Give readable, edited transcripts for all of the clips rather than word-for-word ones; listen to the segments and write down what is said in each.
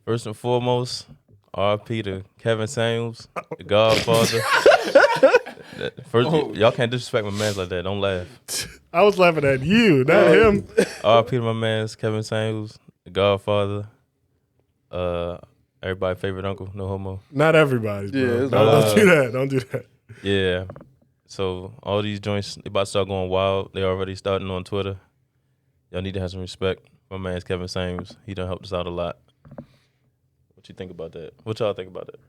First and foremost, R.P. to Kevin Samuels, the Godfather. Y'all can't disrespect my man like that. Don't laugh. I was laughing at you, not him. R.P. to my man, Kevin Samuels, the Godfather. Everybody's favorite uncle, no homo. Not everybody's, bro. Yeah, Don't do that. Don't do that. Yeah. So all these joints, they about to start going wild. They already starting on Twitter. Y'all need to have some respect. My man's Kevin Samuels. He done helped us out a lot. What you think about that? What y'all think about that?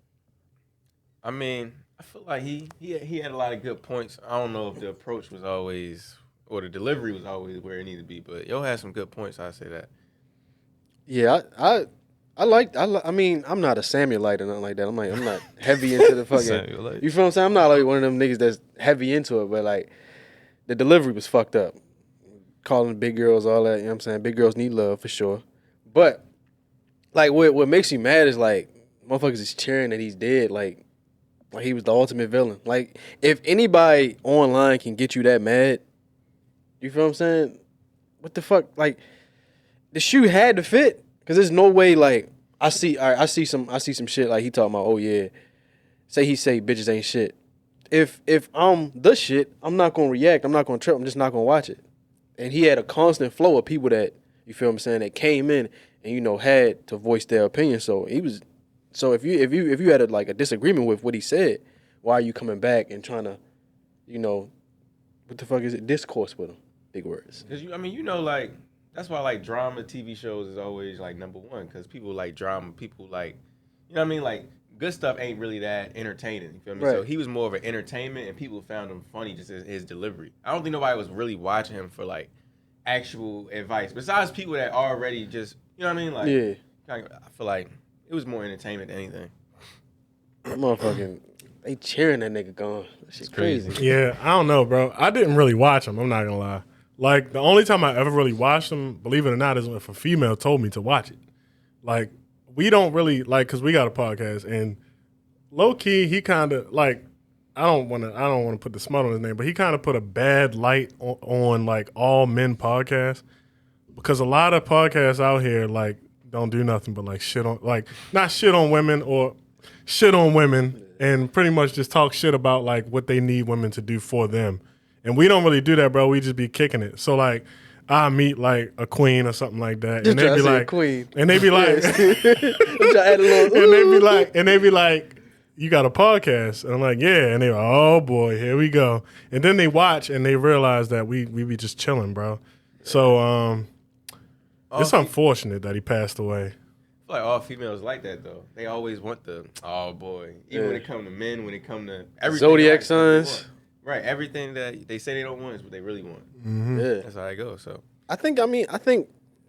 I mean, I feel like he had a lot of good points. I don't know if the approach was always, or the delivery was always where it needed to be, but yo had some good points, I'd say that. Yeah, I mean, I'm not a Samuelite or nothing like that. I'm not heavy into the fucking. Samuelite. You feel what I'm saying? I'm not like one of them niggas that's heavy into it, but like the delivery was fucked up. Calling big girls, all that, you know what I'm saying? Big girls need love for sure. But like what makes you mad is like motherfuckers is cheering that he's dead, like he was the ultimate villain. Like if anybody online can get you that mad, you feel what I'm saying? What the fuck? Like the shoe had to fit. Cause there's no way like I see some shit like he talking about, oh yeah, say bitches ain't shit. If I'm the shit, I'm not gonna react, I'm not gonna trip, I'm just not gonna watch it. And he had a constant flow of people that, you feel what I'm saying, that came in and, you know, had to voice their opinion. So if you had a disagreement with what he said, why are you coming back and trying to, you know, what the fuck is it? Discourse with him. Big words. Cause like that's why like drama TV shows is always like number one. Cause people like drama, people like, you know what I mean? Like good stuff ain't really that entertaining. You feel me? Right. So he was more of an entertainment and people found him funny just as his delivery. I don't think nobody was really watching him for like actual advice. Besides people that already just, you know what I mean? Like, Yeah. I feel like it was more entertainment than anything. That motherfucking, they cheering that nigga gone. That shit crazy. Yeah, I don't know, bro. I didn't really watch him. I'm not gonna lie. Like the only time I ever really watched him, believe it or not, is if a female told me to watch it. Like we don't really cause we got a podcast and low key he kind of like I don't want to put the smut on his name, but he kind of put a bad light on like all men podcasts because a lot of podcasts out here like don't do nothing but like shit on not shit on women or shit on women and pretty much just talk shit about like what they need women to do for them. And we don't really do that, bro. We just be kicking it. So like I meet like a queen or something like that, Just and they be like, queen. and they be like, and they be like, you got a podcast? And I'm like, yeah. And they like, oh boy, here we go. And then they watch and they realize that we be just chilling, bro. So it's unfortunate that he passed away. I feel like all females like that though. They always want the oh boy. Even when it come to men, when it come to everything. Zodiac signs. Right, everything that they say they don't want is what they really want. Mm-hmm. Yeah. That's how it goes. So I think,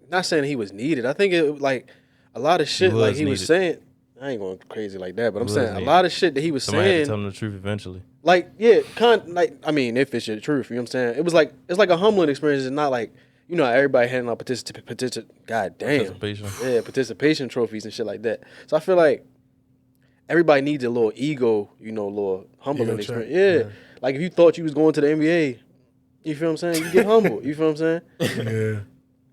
not saying he was needed. I think it like a lot of shit like he was saying. I ain't going crazy like that, but I'm saying a lot of shit that he was Somebody had saying. to tell them the truth eventually. Like, yeah, if it's your truth, you know what I'm saying? It was like, it's like a humbling experience. It's not like, you know, everybody handing out participation trophies and shit like that. So I feel like everybody needs a little ego, you know, a little humbling experience. Yeah. Like if you thought you was going to the NBA, you feel what I'm saying? You get humble. You feel what I'm saying? Yeah.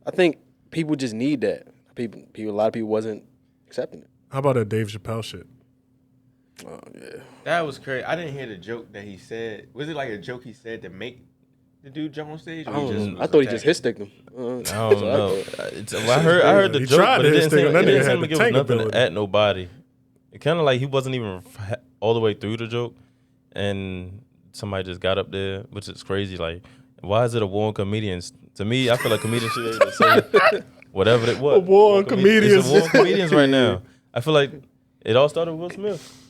I think people just need that. A lot of people wasn't accepting it. How about that Dave Chappelle shit? Oh yeah. that was crazy. I didn't hear the joke that he said. Was it like a joke he said to make the dude jump on stage? I thought he just hit sticked him. I don't know. I heard the joke, but it didn't seem like he was nothing at nobody. It kind of like he wasn't even all the way through the joke, and somebody just got up there, which is crazy. Like, why is it a war on comedians? To me, I feel like comedians should be able to say whatever it was. A war on comedians. It's a war on comedians right now. I feel like it all started with Will Smith.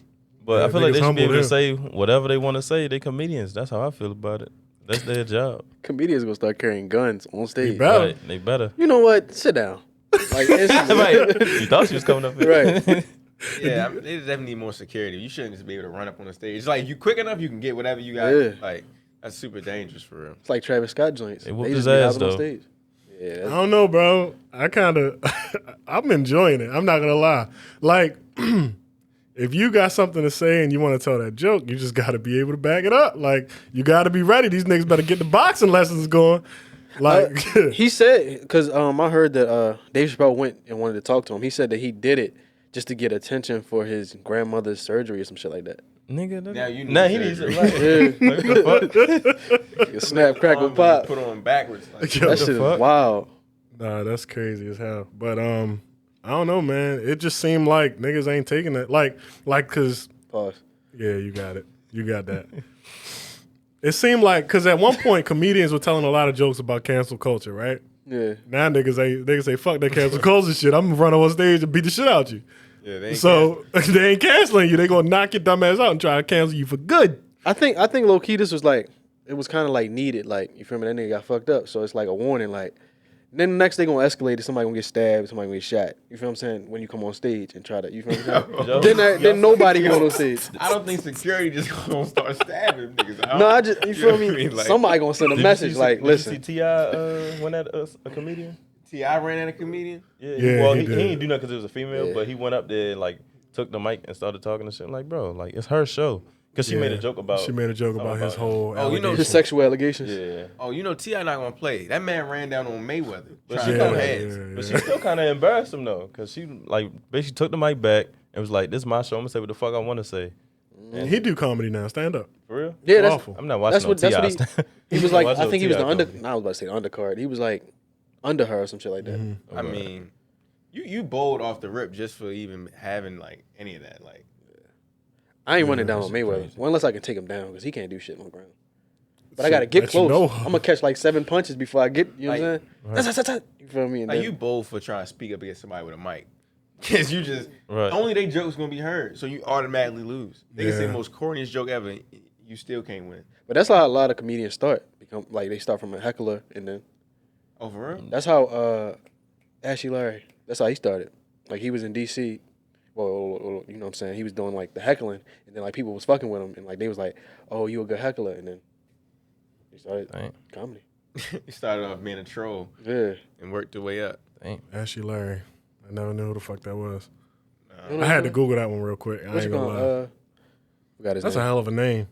But I feel like they should be able to say whatever they want to say. They comedians. That's how I feel about it. That's their job. Comedians gonna start carrying guns on stage. They better. You know what? Sit down. Like, right. You thought she was coming up here. Right. Yeah, I mean, they definitely need more security. You shouldn't just be able to run up on the stage. It's like, if you quick enough, you can get whatever you got. Yeah. Like, that's super dangerous for real. It's like Travis Scott joints. They whooped just his be ass, hopping on though. stage. Yeah, I don't know, bro. I'm enjoying it. I'm not going to lie. Like, if you got something to say and you want to tell that joke, you just got to be able to back it up. Like, you got to be ready. These niggas better get the boxing lessons going. Like, he said, because I heard that Dave Chappelle went and wanted to talk to him. He said that he did it just to get attention for his grandmother's surgery or some shit like that. Nigga, Now you need nah, he needs surgery. it. Like, what the fuck? You snap, crackle, pop. Put on backwards. Like, Yo, That the shit is fuck? wild. Nah, that's crazy as hell. But I don't know, man. It just seemed like niggas ain't taking it. Like, cause Pause. yeah, you got it. You got that. It seemed like cause at one point comedians were telling a lot of jokes about cancel culture, right? Yeah. Now niggas say fuck that cancel culture shit. I'm gonna run on stage and beat the shit out you. yeah, they ain't So they ain't canceling you. They gonna knock your dumb ass out and try to cancel you for good. I think low key this was like it was kind of like needed. Like you feel me? That nigga got fucked up, so it's like a warning. Like then the next they gonna escalate. Somebody gonna get stabbed. Somebody gonna get shot. You feel what I'm saying? When you come on stage and try to, you feel what I'm saying? then nobody get on stage. I don't think security just gonna start stabbing niggas. No, I just you feel know me? what I mean? Like, Somebody gonna send a message like, listen. Did you see T.I. went at a comedian? T.I. ran at a comedian. Yeah, well, he he did. didn't do nothing because it was a female, Yeah. but he went up there and like took the mic and started talking and shit. I'm like, bro, like it's her show. Because she made a joke about. She made a joke about his whole. Oh, you know, His sexual allegations. Yeah. Oh, you know T.I. not gonna play. That man ran down on Mayweather. But Trying she to come go yeah, heads. yeah. But she still kind of embarrassed him though, because she like basically took the mic back and was like, "This is my show. I'm gonna say what the fuck I want to say." And he do comedy now. Stand up. For real? Yeah, that's Awful. I'm not watching that's no what T.I. he was like. I think he was the T.I. under. comedy. Nah, I was about to say undercard. He was like under her or some shit like that. Mm-hmm. I mean, you bold off the rip just for even having like any of that. Like, I ain't running down on Mayweather. Well, unless I can take him down because he can't do shit on the ground. But I gotta get let you close. know. I'm gonna catch like 7 punches before I get. You know Like, what I'm saying? You feel me? And like then, you bold for trying to speak up against somebody with a mic. Cause you just Right. only they jokes gonna be heard, so you automatically lose. They can say Yeah. the most corniest joke ever, you still can't win. but that's how a lot of comedians start. Become like they start from a heckler, and then Oh, for real? that's how Ashley Larry. That's how he started. Like he was in DC. Well, you know what I'm saying? He was doing like the heckling, and then like people was fucking with him, and like they was like, "Oh, you a good heckler," and then he started Dang. comedy. You started off being a troll Yeah. and worked your way up. Dang. Ashley Larry. I never knew who the fuck that was. You know I had to what Google that one real quick. I What's ain't it gonna lie. called? We got his That's a name. hell of a name.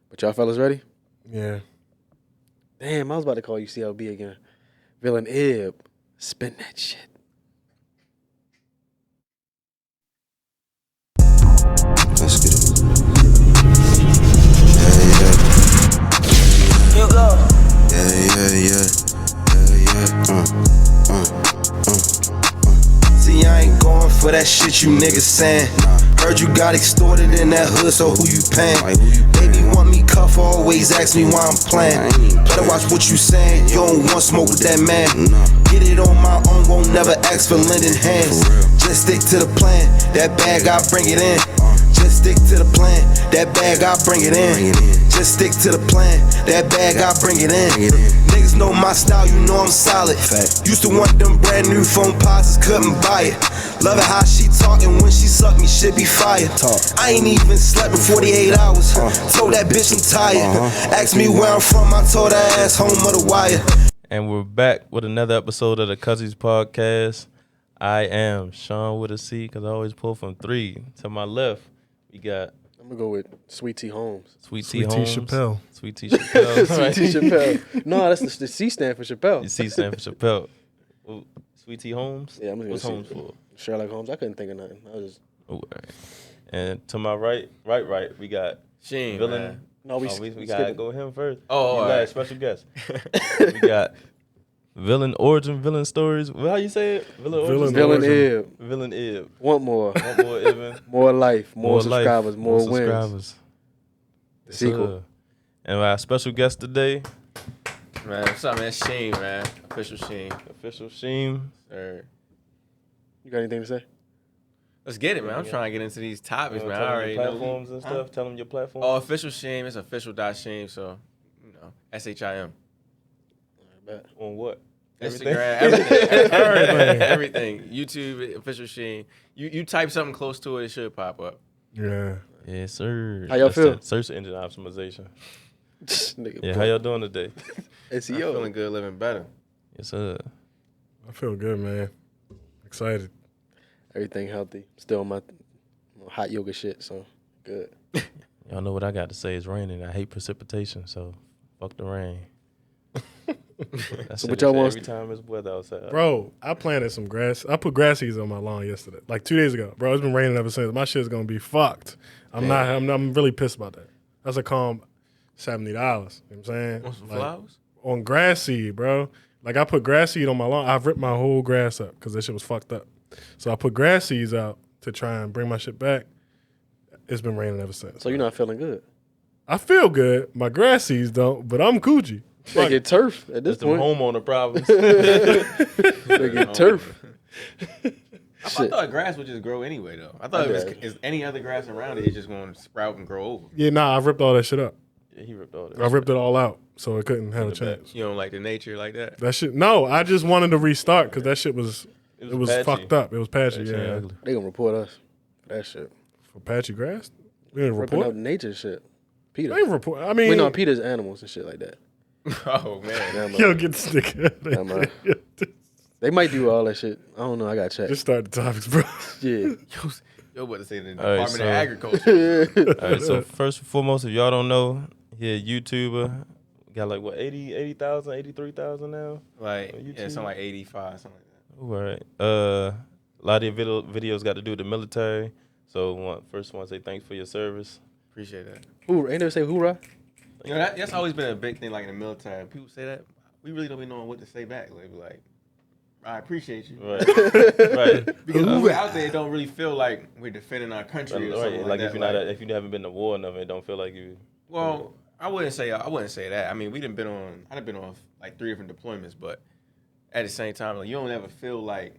But y'all fellas ready? Yeah. Damn, I was about to call you CLB again. Villain Ib. Spin that shit. Let's get it. See, I ain't going for that shit you niggas saying. Heard you got extorted in that hood, so who you paying? Baby want me cuff, always ask me why I'm playing. Better watch what you saying, you don't want smoke with that man. Get it on my own, won't never ask for lending hands. Just stick to the plan, that bag I bring it in. Just stick to the plan, that bag I bring it in. Just stick to the plan, that bag I bring it in. Niggas know my style, you know I'm solid. Used to want them brand new phone posits, couldn't buy it. Love it how she talkin' when she suck me, shit be fire. I ain't even slept in 48 hours. Told that bitch I'm tired. Asked me where I'm from, I told her ass home of the wire. And we're back with another episode of the Cuzzies podcast. I am Sean with a C because I always pull from 3. To my left, we got I'm gonna go with Sweet T Holmes. Sweet T Sweet T. Holmes. Chappelle. Sweet T Chappelle. Sweet T Chappelle. No, that's the C stand for Chappelle. You see stand for Chappelle. Ooh, Sweet T Holmes? Yeah, I'm just What's gonna Holmes see. for? Sherlock Holmes. I couldn't think of nothing. I was just Ooh, all right. And to my right, we got Sheen, villain. man. no. We gotta skipping. go with him first. Oh, You all last, right. special guest. We got villain origin, villain stories. How you say it? Villain Villain origin. Ib. Villain Ib. Want more. One more Ibn. More life. More subscribers. life, More wins. subscribers. The sequel. Sir. And our special guest today, Man, what's up, man? Sheen, man. Officialshim. Officialshim. Sir. You got anything to say? Let's get it, man. I'm trying to get into these topics, man. I Tell them already your know. platforms and stuff. Tell them your platforms. Oh, Officialshim. It's official.shim, so, you know, SHIM. On what? Instagram, everything. Everything. YouTube, Officialshim. You type something close to it, it should pop up. Yeah. Yes, sir. How y'all feel? that search engine optimization. Nigga, Yeah, how y'all doing today? I'm SEO. feeling good, living better. Yes, sir. I feel good, man. Excited. Everything healthy. Still on my hot yoga shit, so good. Y'all know what I got to say. It's raining. I hate precipitation, so fuck the rain. So what y'all want? Every time it's weather outside. Bro, I planted some grass. I put grass seeds on my lawn yesterday, like 2 days ago. Bro, it's been raining ever since. My shit's gonna be fucked. I'm really pissed about that. That's a calm $70. You know what I'm saying? Want some Like, flowers? on grass seed, bro. Like I put grass seed on my lawn. I've ripped my whole grass up because that shit was fucked up. So I put grass seeds out to try and bring my shit back. It's been raining ever since. So you're not feeling good. I feel good. My grass seeds don't, but I'm Cuzzies. They get turf at this Some point. homeowner problems. They get turf. I thought grass would just grow anyway, though. I thought if any other grass around it, it's just going to sprout and grow over. Yeah, nah, I ripped all that shit up. Yeah, he ripped all that. I ripped it all out, so it couldn't have a chance. You don't like the nature like that? That shit. No, I just wanted to restart because that shit was patchy. fucked up. It was patchy. Patchy, Yeah, ugly. They gonna report us for that shit. for patchy grass. We didn't Ripping report. up nature shit. Peter. They didn't report. I mean, We know Peter's animals and shit like that. Oh, man. Damn, yo, get the sticker. Yeah, man. They might do all that shit. I don't know. I gotta check. Just start the topics, bro. Yeah. Yo, what to say the All right, Department so- of Agriculture. All right, so first and foremost, if y'all don't know, he a YouTuber. Got like what 80,000, 83,000 now. Like, On yeah, YouTube? something like 85, something like that. All right. A lot of your videos got to do with the military. So first, I want to say thanks for your service. Appreciate that. Who? Ain't never say hoorah? You know, that's always been a big thing, like in the military. People say that, we really don't be knowing what to say back. Like, I appreciate you. Right. Right. Because when we're out there, it don't really feel like we're defending our country or something Right. like Like that. if you haven't been to war enough, it don't feel like you. Well, I wouldn't say that. I mean, I've been on like 3 different deployments, but at the same time, like you don't ever feel like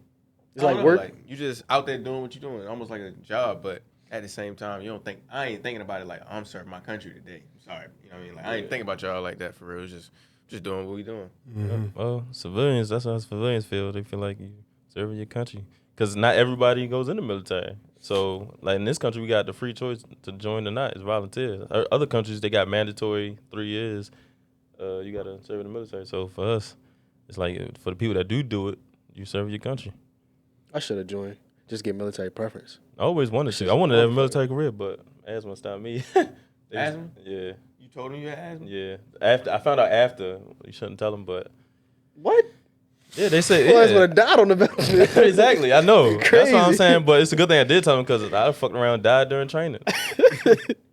It's like work. Like you just out there doing what you're doing, almost like a job. But at the same time, you don't think I ain't thinking about it like I'm serving my country today. I'm sorry, you know what I mean? Like I ain't thinking about y'all like that for real. It's just doing what we doing. Well, civilians. That's how civilians feel. They feel like you serving your country. Because not everybody goes in the military. So, like in this country, we got the free choice to join or not. It's volunteer. Other countries, they got mandatory 3 years. You got to serve in the military. So for us, it's like for the people that do it, you serve your country. I should have joined. Just get military preference. I always wanted to. I wanted to have a military career, but asthma stopped me. Asthma? Yeah. You told him you had asthma? Yeah. After I found out after. You shouldn't tell them, but What? yeah, they say Well, I yeah. would have died on the battlefield. Exactly, I know. That's what I'm Crazy. saying. But it's a good thing I did tell them because I fucked around and died during training.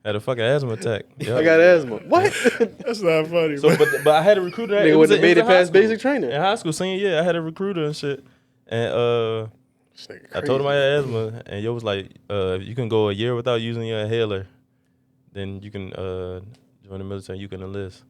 Had a fucking asthma attack. Yep. I got asthma. What? That's not funny. So, bro. but I had a recruiter. Nigga wouldn't have made it past basic training. In high school, senior year, I had a recruiter and shit. And This nigga I told him I crazy. had asthma, and yo was like, you can go a year without using your inhaler, then you can join the military. You can enlist.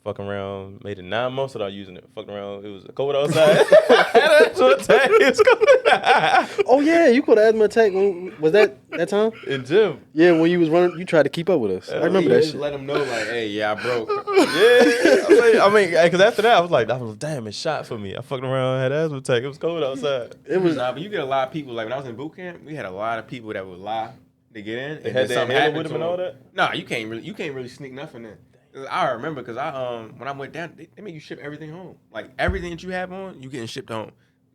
Fucking around, made it 9 months without using it. Fucking around, it was cold outside. I had an asthma attack. It was cold. Oh yeah, you caught an asthma attack. Was that time? In gym. Yeah, when you was running, you tried to keep up with us. I remember that Just shit. let them know, like, hey, yeah, I broke. Yeah. I mean, because after that, I was like, damn, it shot for me. I fucking around, had an asthma attack. It was cold outside. It was. Nah, but you get a lot of people, like when I was in boot camp, we had a lot of people that would lie to get in. They and had then their something inhaler happened with to them and all that? Nah, you can't really sneak nothing in. I remember because when I went down, they make you ship everything home. Like everything that you have on, you getting shipped home.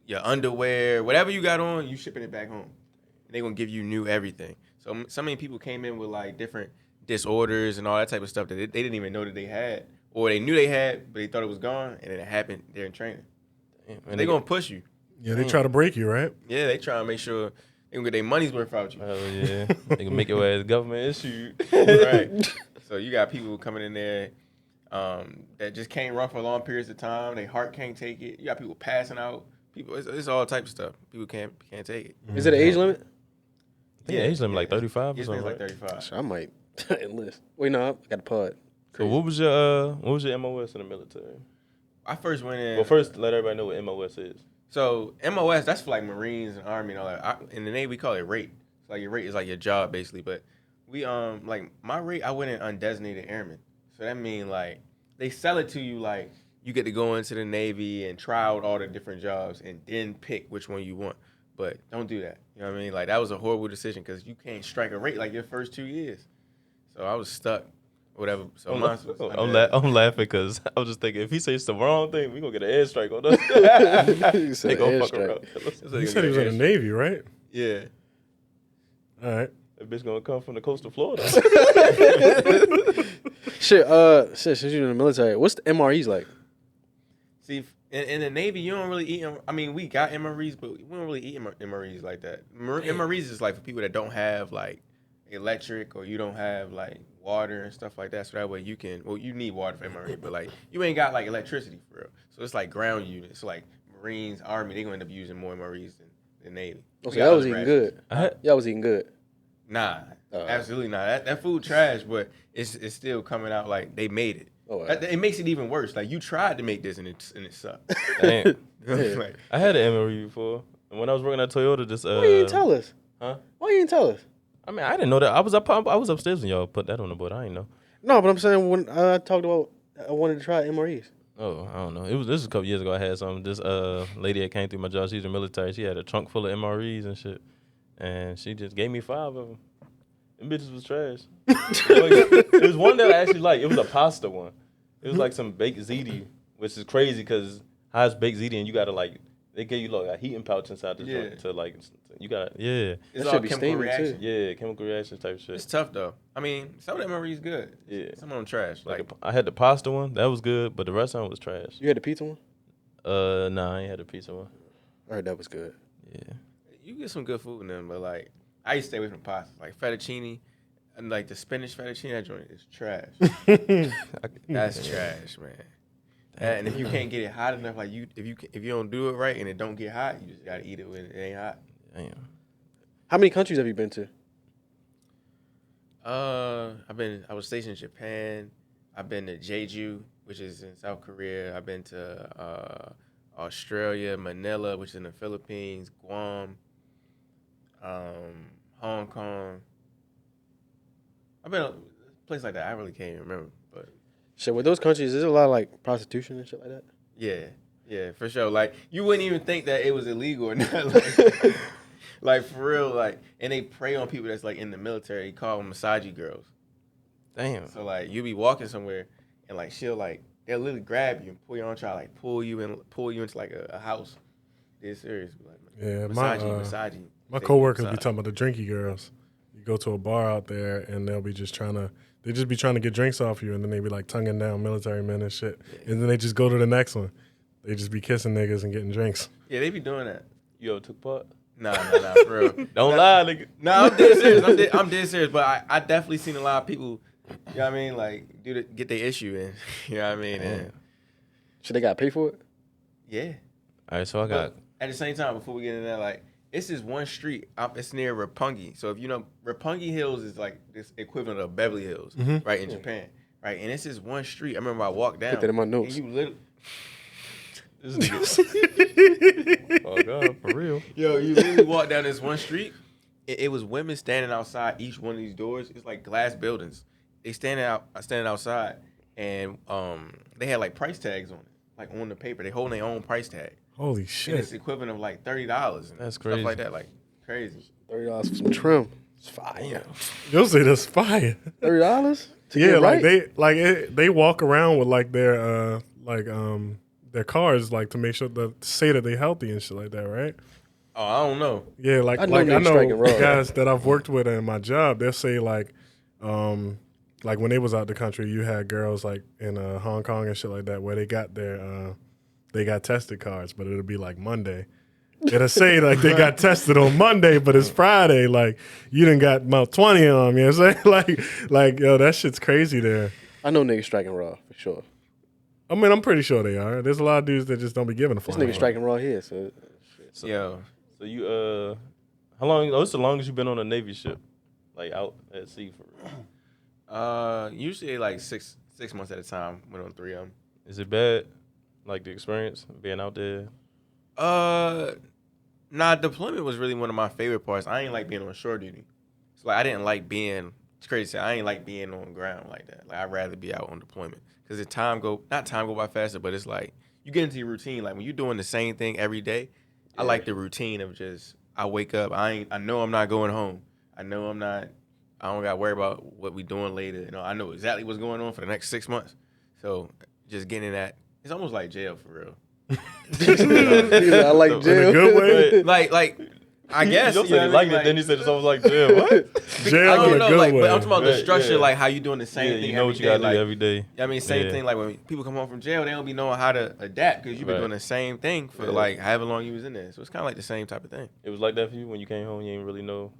Your underwear, whatever you got on, you shipping it back home. And they gonna give you new everything. So many people came in with like different disorders and all that type of stuff that they didn't even know that they had, or they knew they had, but they thought it was gone, and then it happened there in training. And They gonna push you. Yeah, they try to break you, right? Yeah, they try to make sure they gonna get their money's worth out you. Hell yeah. They can make your ass government issued. Right. So you got people coming in there that just can't run for long periods of time. Their heart can't take it. You got people passing out. People, it's all types of stuff. People can't take it. Is it an age limit? I think age limit like 35 or It's something. like Right? 35. I might enlist. Wait, no, I got a pod. So what was your MOS in the military? I first went in. Well, first let everybody know what MOS is. So MOS, that's for like Marines and Army and all that. In the Navy, we call it rate. It's like your rate is like your job basically. But we like my rate, I went in undesignated airman. So that means like they sell it to you like you get to go into the Navy and try out all the different jobs and then pick which one you want. But don't do that. You know what I mean? Like that was a horrible decision because you can't strike a rate like your first 2 years. So I was stuck. Whatever. So I'm I'm laughing because I was just thinking if he says the wrong thing, we gonna get an airstrike on us. He said They gonna fuck airstrike. around. You said he was in the Navy, right? Yeah. All right. That bitch gonna come from the coast of Florida. Shit, since you're in the military, what's the MREs like? See, in the Navy, you don't really eat. I mean, we got MREs, but we don't really eat MREs like that. MREs is like for people that don't have like electric or you don't have like water and stuff like that. So that way you can. Well, you need water for MRE, but like you ain't got like electricity for real. So it's like ground units. So like Marines, Army, they gonna end up using more MREs than the Navy. Oh, so y'all was eating good. Y'all was eating good. Nah, absolutely not. That food trash, but it's still coming out like they made it. Oh, wow. It makes it even worse. Like you tried to make this and it sucked. Damn. Like, I had an MRE before, and when I was working at Toyota, just why you didn't tell us? Huh? Why you didn't tell us? I mean, I didn't know that. I was upstairs when y'all put that on the board. I didn't know. No, but I'm saying when I talked about I wanted to try MREs. Oh, I don't know. This was a couple years ago. I had some. This lady that came through my job. She's in the military. She had a trunk full of MREs and shit, and she just gave me 5 of them. Them bitches was trash. It was one that I actually liked. It was a pasta one. It was like some baked ziti, which is crazy because how it's baked ziti and you gotta like they give you like a heating pouch inside the joint to like you gotta It's all chemical reaction. Yeah, chemical reaction type shit. It's tough though. I mean, some of the MREs good. Yeah, some of them trash. Like I had the pasta one that was good, but the rest of them was trash. You had the pizza one? Nah, I ain't had the pizza one. I heard that was good. Yeah, you get some good food in them, but like I used to stay away from pasta, like fettuccine. And like the spinach fettuccine, that joint is trash. That's trash, man. And if you can't get it hot enough, like if you don't do it right and it don't get hot, you just gotta eat it when it ain't hot. Damn. How many countries have you been to? I was stationed in Japan. I've been to Jeju, which is in South Korea. I've been to Australia, Manila, which is in the Philippines, Guam, Hong Kong. I've been a place like that. I really can't even remember, but shit, with those countries, is there a lot of like prostitution and shit like that? Yeah, for sure. Like you wouldn't even think that it was illegal or not. Like for real, like, and they prey on people that's like in the military. They call them massage girls. Damn. So like you be walking somewhere and like they'll literally grab you and pull you on, try to like pull you into like a house. It's serious. Like, yeah, massage. My coworkers be talking about the drinky girls. Go to a bar out there and they'll be just trying to get drinks off you, and then they be like tonguing down military men and shit, and then they just go to the next one. They just be kissing niggas and getting drinks. Yeah, they be doing that. You ever took part? Nah, for real. Don't lie, nigga. Nah, I'm dead serious. I'm dead serious. But I definitely seen a lot of people, you know what I mean, like get their issue in. You know what I mean? And should they got to pay for it? Yeah. All right, so I got. But at the same time, before we get into that, like. It's this one street. It's near Roppongi. So if you know, Roppongi Hills is like this equivalent of Beverly Hills, right, in Japan. Right? And it's this one street. I remember I walked down. Put that in my notes. And you literally... This nigga. Oh, God, for real. Yo, you literally walk down this one street. It was women standing outside each one of these doors. It's like glass buildings. They standing outside, and they had like price tags on it, like on the paper. They holding their own price tag. Holy shit! And it's equivalent of like $30. That's crazy. Stuff like that, like crazy. $30 for some trim. It's fire. You'll say that's fire. $30? Yeah, like they walk around with like their cars like to make sure to say that they're healthy and shit like that, right? Oh, I don't know. Yeah, like I know guys that I've worked with in my job. They'll say like when they was out the country, you had girls like in Hong Kong and shit like that where they got their they got tested cards, but it'll be like Monday. It'll say like they got tested on Monday, but it's Friday. Like you done got about 20 of them. You know what I'm saying? Like yo, that shit's crazy there. I know niggas striking raw for sure. I mean, I'm pretty sure they are. There's a lot of dudes that just don't be giving a fuck. This nigga striking raw here. So So you how long? What's the longest you've been on a Navy ship, like out at sea for real? Usually like six months at a time. Went on 3 of them. Is it bad? Like the experience being out there? Deployment was really one of my favorite parts. I ain't like being on shore duty. So like I didn't like being. It's crazy to say. I ain't like being on ground like that. Like I'd rather be out on deployment because the time go by faster, but it's like you get into your routine. Like when you're doing the same thing every day, I like the routine of just I wake up. I know I'm not going home. I know I'm not. I don't got to worry about what we doing later. You know, I know exactly what's going on for the next 6 months. So just getting in that. It's almost like jail for real. I like jail. In a good way. like I guess. You said he liked it, then he said it's almost like jail. What? Jail I in don't a know, good like, way. but I'm talking about the Right, structure, yeah. like how you doing the same thing. You know what you gotta do every day. I mean, same Yeah. thing. Like when people come home from jail, they don't be knowing how to adapt because you've been Right. doing the same thing for like however long you was in there. So it's kind of like the same type of thing. It was like that for you when you came home. You didn't really know.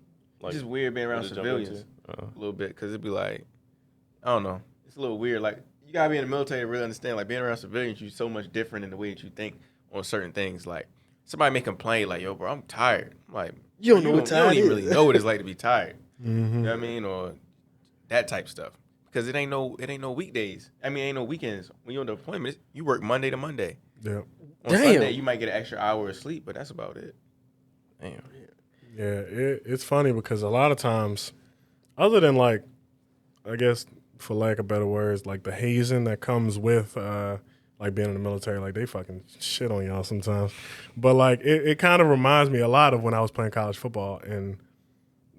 Like, It's just weird being around what to jump civilians into. a little bit because it'd be like, I don't know. It's a little weird. Like you gotta be in the military to really understand. Like being around civilians, you're so much different in the way that you think on certain things. Like somebody may complain, like, "Yo, bro, I'm tired." I'm like, You don't know what You don't time even it really is. know what it's like to be tired. Mm-hmm. You know what I mean, or that type stuff. Because it ain't no weekdays. I mean, ain't no weekends. When you're on deployment, you work Monday to Monday. Yeah. On Damn. Sunday, you might get an extra hour of sleep, but that's about it. Damn. Yeah, it's funny because a lot of times, other than like, I guess for lack of better words, like the hazing that comes with like being in the military, like they fucking shit on y'all sometimes. But like it kind of reminds me a lot of when I was playing college football, and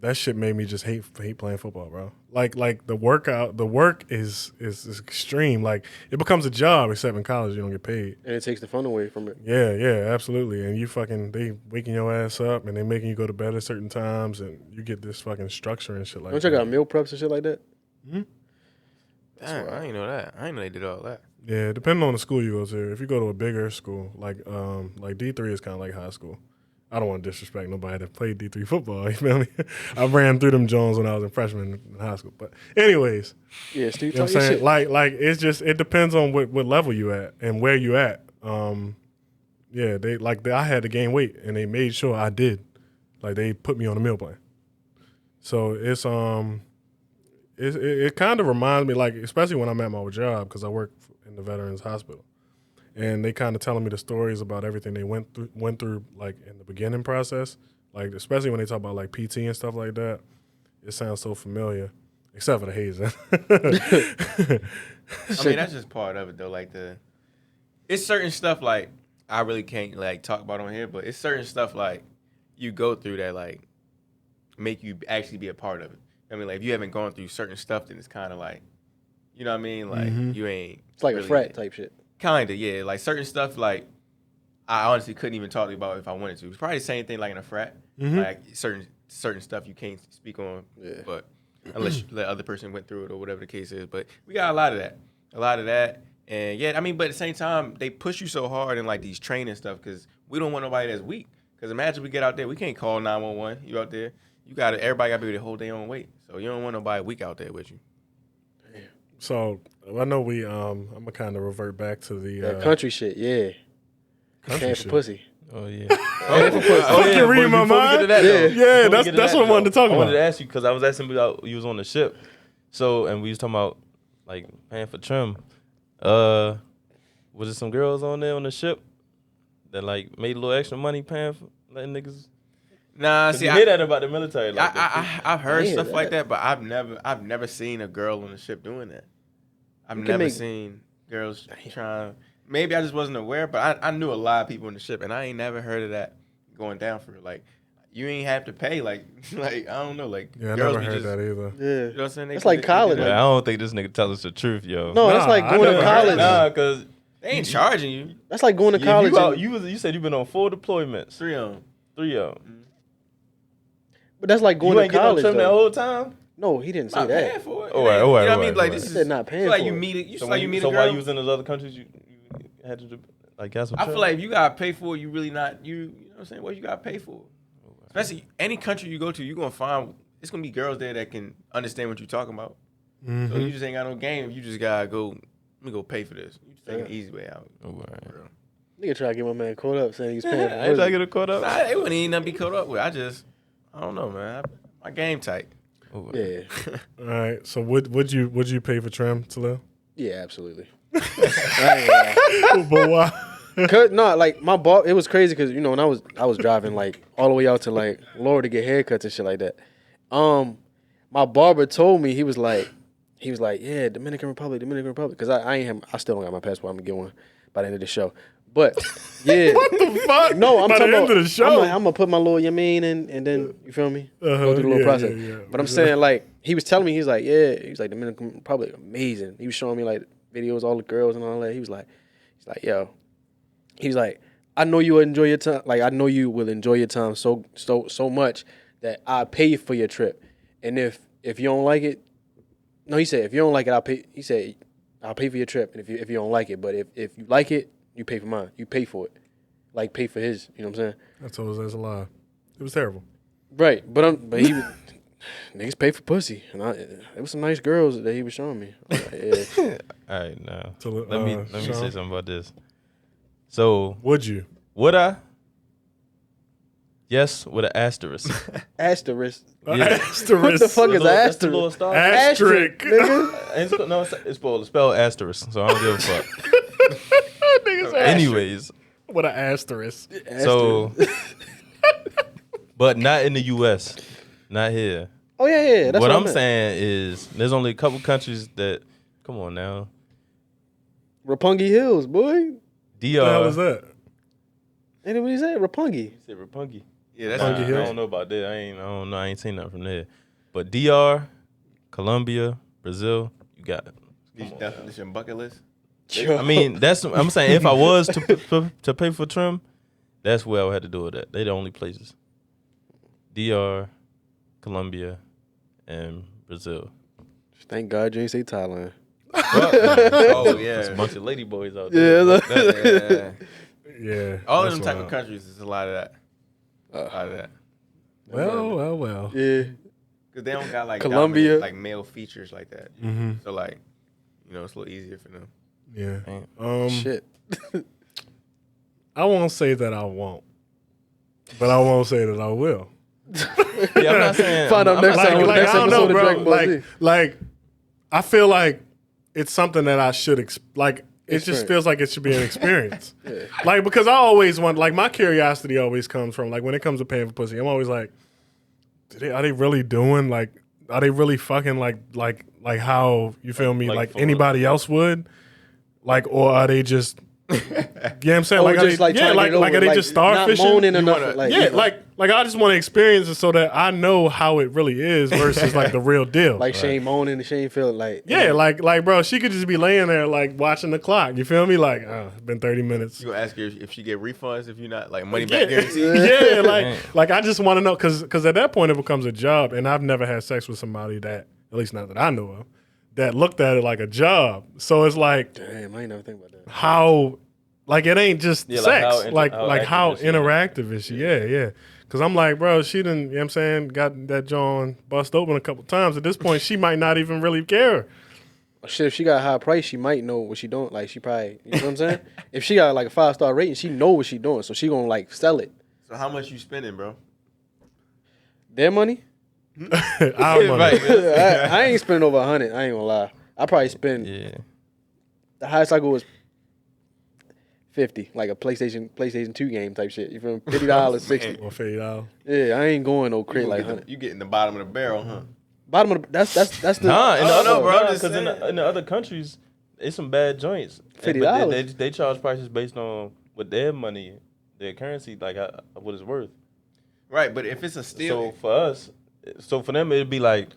that shit made me just hate playing football, bro. Like the work is extreme. Like it becomes a job, except in college you don't get paid. And it takes the fun away from it. Yeah, absolutely. And you they waking your ass up and they making you go to bed at certain times, and you get this fucking structure and shit like Don't that. you got meal preps and shit like that? Damn, I didn't know that. I didn't know they did all that. Yeah, depending on the school you go to. If you go to a bigger school, like D3 is kind of like high school. I don't want to disrespect nobody that played D3 football. You feel me? I ran through them Jones when I was a freshman in high school. But anyways, Yeah, Steve, you know talk what I'm your saying? shit. Like it's just it depends on what level you at and where you at. Yeah, I had to gain weight and they made sure I did. Like they put me on a meal plan. So it kind of reminds me, like, especially when I'm at my job, because I work in the Veterans Hospital, and they kind of telling me the stories about everything they went through, like in the beginning process, like especially when they talk about like PT and stuff like that. It sounds so familiar, except for the hazing. I mean, that's just part of it, though. Like it's certain stuff like I really can't like talk about on here, but it's certain stuff like you go through that like make you actually be a part of it. I mean, like if you haven't gone through certain stuff, then it's kind of like, you know what I mean? Like you ain't. It's like really, a frat type shit. Kinda, yeah. Like certain stuff, like I honestly couldn't even talk about if I wanted to. It's probably the same thing like in a frat. Like certain stuff you can't speak on, but unless you let other person went through it or whatever the case is. But we got a lot of that, and yeah, I mean, but at the same time, they push you so hard in like these training stuff because we don't want nobody that's weak. Because imagine we get out there, we can't call 911. You out there, everybody got to be able to hold their own weight. So you don't want nobody weak out there with you. So I know I'm gonna kind of revert back to the That country shit, yeah. country Paying for shit. pussy. Oh yeah. Paying for pussy. Oh, you reading my mind? Yeah, that's what I wanted to talk I wanted to about. ask you because I was asking about you was on the ship, and we was talking about like paying for trim. Was there some girls on there on the ship that like made a little extra money paying for letting niggas? Nah, see, you hear that about the military? Like I've heard I hear stuff like that. that, but I've never seen a girl on the ship doing that. I've You can never make- seen girls trying. Maybe I just wasn't aware, but I knew a lot of people on the ship, and I ain't never heard of that going down for real. Like you ain't have to pay. Like I don't know. Like Yeah, I girls never be heard just, that either. Yeah. You know what I'm saying? That's like college. I don't think this nigga tell us the truth, yo. No, that's Nah, like I going to never heard college. Nah, cause They ain't charging you. That's like going to college. You said you've been on 4 deployments, 3 of them. 3 of them. but that's like going You to ain't getting no college. trim that Though. whole time. No, he didn't say Not that. paying for it. All right, You know what I all mean? right, Like all this He is said not paying it's like for you it. meet it. You So, like you meet a so girl. while you was in those other countries, you had to like got some. I trim? feel like if you gotta pay for it, you really not you know what I'm saying? What you gotta pay for? Especially any country you go to, you're gonna find it's gonna be girls there that can understand what you're talking about. So you just ain't got no game. You just gotta go. Let me go pay for this. You just take an easy way out. Oh, all right. Nigga try to get my man caught up saying he was paying for I ain't trying to pussy. get it caught up. Nah, it wouldn't even nothing be caught up with. I don't know, man. My game tight. Oh, all right. Yeah. All right. So would you pay for trim, Talil? Yeah, absolutely. I ain't But why? gonna lie. No, like my boss, it was crazy because when I was driving like all the way out to like Florida to get haircuts and shit like that. My barber told me he was like, yeah, Dominican Republic, because I still don't got my passport. I'm gonna get one by the end of the show. But yeah, What the fuck? no, I'm By talking the end about of the show. I'm gonna put my little yamin in, and then you feel me? Go through the little yeah, process. yeah, yeah. But I'm saying like he was telling me he's like Dominican Republic amazing. He was showing me like videos, all the girls and all that. He was like, yo, he was like, I know you enjoy your time. Like I know you will enjoy your time so much that I pay for your trip. And if you don't like it, no, he said if you don't like it, I'll pay. He said I'll pay for your trip. And if you don't like it, but if you like it, you pay for mine. You pay for it, like pay for his. You know what I'm saying? I told us that's a lie. It was terrible. Right, but he niggas pay for pussy, and there was some nice girls that he was showing me. Like, yeah. All right, now So, let me Sean? say something about this. So Would you? would I? Yes, with an asterisk. Asterisk. Yeah. Asterisk. What the fuck is That's the asterisk? little star. Asterisk. nigga. No, it's spelled asterisk, so I don't give a fuck. Niggas Anyways, What an asterisk. so, but not in the U.S., not here. Oh yeah. That's What I'm meant. saying is, there's only a couple countries that. Come on now, Roppongi Hills, boy. What the hell is that? Ain't what he said? Roppongi. Said Roppongi. Yeah, that's Nah, Roppongi I Hills? don't know about that. I don't know. I ain't seen nothing from there. But DR, Colombia, Brazil, you got it. This your bucket list. I mean, I'm saying if I was to pay for trim, that's where I would have to do it at. They the only places. DR, Colombia, and Brazil. Thank God you ain't say Thailand. Oh There's a yeah, bunch of lady boys out there. Yeah. Yeah. all that's them type wild. of countries. There's a lot of that. A lot of that. Well. Yeah. Because they don't got like Colombia. dominant, like male features like that. Mm-hmm. So like, it's a little easier for them. Yeah. Shit. I won't say that I won't, but I won't say that I will. Yeah, I'm not saying. Find out next time. Like Next I don't know, episode of bro. Dragon Ball Z. Like I feel like it's something that I should it just Experience. feels like it should be an experience. Like because I always want, like my curiosity always comes from like when it comes to paying for pussy, I'm always like, are they really doing like? Are they really fucking like how you feel me? Like Like for anybody else would? Like, or are they just? You know what I'm saying? Oh, Like, are just they, like yeah, trying to like, get like over are it, they like, just starfishing? Not moaning enough. Like, Yeah, like I just want to experience it so that I know how it really is versus like the real deal. like Shane moaning and Shane feeling like Yeah, like bro, she could just be laying there like watching the clock. You feel me? Like, it's been 30 minutes. You gonna ask her if she get refunds if you're not like money back guarantee? Yeah, like I just want to know because at that point it becomes a job, and I've never had sex with somebody that, at least not that I know of, that looked at it like a job. So it's like, damn, I ain't never think about that. how, like it ain't just Yeah, sex. like How how active is she? interactive is she? Yeah. Because I'm like, bro, she done, you know what I'm saying, got that John bust open a couple times. At this point, she might not even really care. Shit, if she got a high price, she might know what she doing. Like she probably, you know what I'm saying? If she got like a 5-star rating, she know what she doing, so she gonna like sell it. So how much you spending, bro? Their money? Our money. Right. I ain't spending over 100. I ain't gonna lie. I probably spend Yeah. the highest I go was 50, like a PlayStation 2 game type shit. You feel me? $50, 60. Or $50. Yeah, I ain't going no crate like 100. You get in the bottom of the barrel, huh? Bottom of the, that's the. Nah, in the other, bro, I'm just because saying. in the other countries, it's some bad joints. $50. But they charge prices based on what their money, their currency, like what it's worth. Right, but if it's a steal, So for them it'd be like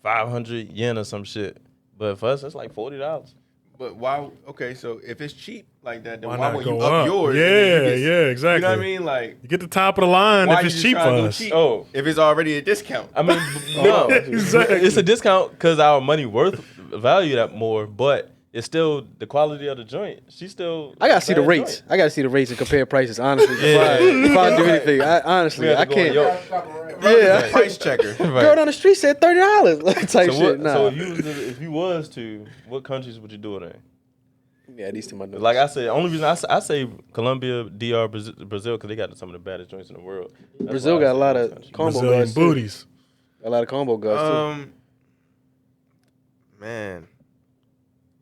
500 yen or some shit. But for us, it's like $40. but why? Okay, so if it's cheap like that, then Why why not would you go up up? yours? Yeah, and then you get- exactly. You know what I mean? Like, You get the top of the line why if you it's just cheap for trying to go us. cheap Oh. if it's already a discount? I mean, no, Exactly. it's a discount because our money worth value that more, but it's still the quality of the joint. She's still. I gotta see the bad rates. joint. I gotta see the rates and compare prices. Honestly, Yeah. if I do anything, honestly, We have I to go on can't. your- Yeah, Price checker. Right. girl down the street said $30 type So, shit. what, Nah, so if you was to, what countries would you do it in? yeah, these two my notes. Like I said, only reason I say Colombia, DR, Brazil, because they got some of the baddest joints in the world. That's Brazil why I got a say lot those of countries. combo Brazilian guards. Too. booties. A lot of combo guards too. Man,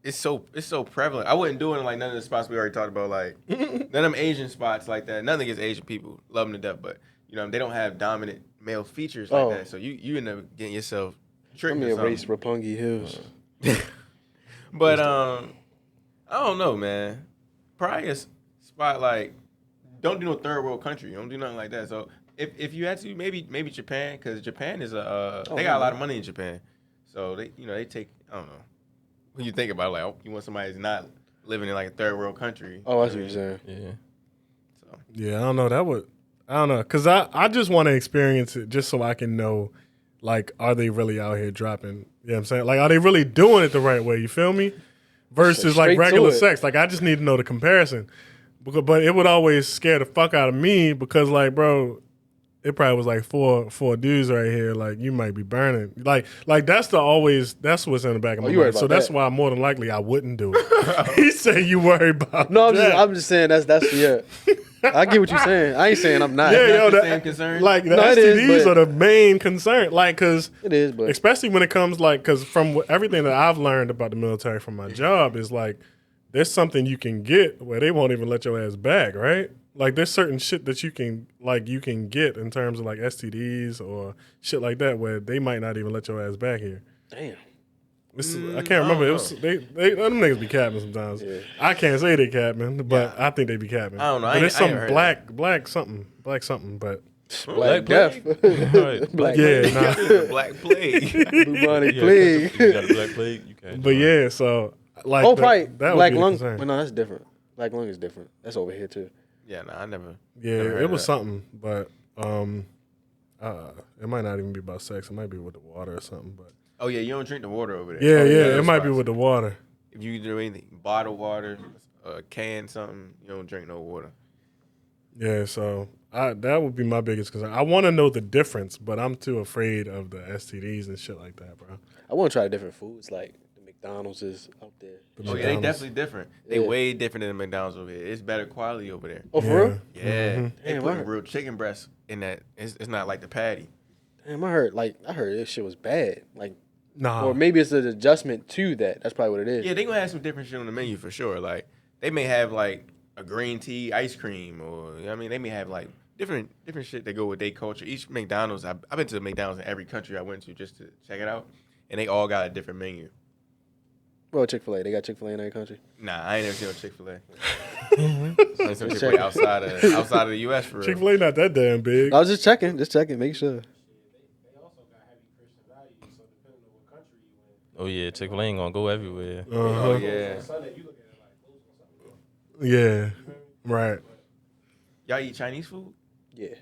it's so prevalent. I wouldn't do it in like none of the spots we already talked about. Like none of them Asian spots like that. Nothing against Asian people, love them to death, but they don't have dominant male features like that. So you end up getting yourself Let tricked. me or something. erase Roppongi Hills. But I don't know, man. Probably a spot like don't do no third world country. Don't do nothing like that. So if you had to, maybe Japan, because Japan is they got a lot of money in Japan. So they take, I don't know. When you think about it, like you want somebody who's not living in like a third world country. Oh, I see what you're saying. Yeah. Yeah, I don't know. I don't know, because I just want to experience it just so I can know, like, are they really out here dropping? You know what I'm saying? Like, are they really doing it the right way? You feel me? Versus like regular sex. Like, I just need to know the comparison. But it would always scare the fuck out of me because, like, bro, it probably was like four dudes right here. Like, you might be burning. Like that's what's in the back of my mind. So that's why more than likely I wouldn't do it. He said you worry about. No, I'm just saying that's yeah. I get what you're saying. I ain't saying I'm not. Yeah, yo, the same concern. Like the STDs are the main concern. Like, cause it is, but especially when it comes cause from everything that I've learned about the military from my job is like, there's something you can get where they won't even let your ass back, right? Like, there's certain shit that you can get in terms of like STDs or shit like that where they might not even let your ass back here. Damn. I can't remember. It was, them niggas be capping sometimes. Yeah. I can't say they capping, but I think they be capping. I don't know. But it's some black something, but Black death. Black plague. Black plague. Bubonic plague. You got a black plague. You can't. But yeah, so like probably that black would be lung. concern. No, that's different. Black lung is different. That's over here too. Yeah, no, I never. Yeah, never heard it was that. something, but it might not even be about sex. It might be with the water or something, but. Oh yeah, you don't drink the water over there. Yeah, it might be with the water. If you do anything, bottled water, can something, you don't drink no water. Yeah, so that would be my biggest concern. I want to know the difference, but I'm too afraid of the STDs and shit like that, bro. I want to try different foods, like the McDonald's is out there. Oh yeah, they definitely different. They way different than the McDonald's over here. It's better quality over there. Oh, for real? Yeah, Mm-hmm. they put real chicken breasts in that. It's not like the patty. Damn, I heard this shit was bad. Like, nah, or maybe it's an adjustment to that. That's probably what it is. Yeah, they gonna have some different shit on the menu for sure. Like they may have like a green tea ice cream, or you know what I mean, they may have like different shit that go with their culture. Each McDonald's, I've been to the McDonald's in every country I went to just to check it out, and they all got a different menu. Well, Chick-fil-A, they got Chick-fil-A in every country. Nah, I ain't never seen no Chick-fil-A. I ain't seen no Chick-fil-A outside of the U.S. for real. Chick-fil-A not that damn big. I was just checking, make sure. Oh yeah, Chick-fil-A ain't gonna go everywhere. Oh yeah. Yeah, right. Y'all eat Chinese food? Yeah.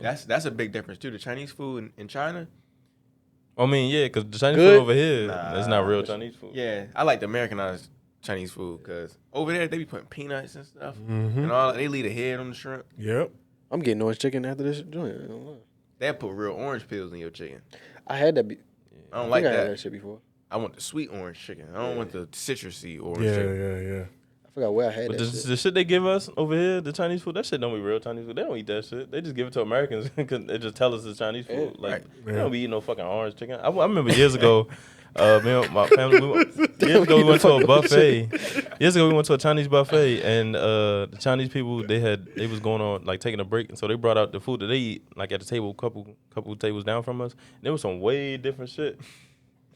That's a big difference too. The Chinese food in China. I mean, yeah, because the Chinese food over here, it's not real Chinese food. Yeah, I like the Americanized Chinese food because over there they be putting peanuts and stuff and all. They leave the head on the shrimp. Yep. I'm getting orange chicken after this joint. I don't know. They put real orange peels in your chicken. I had that. I don't like I had that. that shit before. I want the sweet orange chicken. I don't want the citrusy orange Yeah, chicken. yeah. I forgot where I had But that. the shit they give us over here, the Chinese food, that shit don't be real Chinese food. They don't eat that shit. They just give it to Americans because they just tell us it's Chinese food. Like, they don't be eating no fucking orange chicken. I remember years ago, me and my family, we went to a buffet. Years ago, we went to a Chinese buffet, and the Chinese people, they was going on, like, taking a break, and so they brought out the food that they eat, like, at the table, couple tables down from us. And there was some way different shit.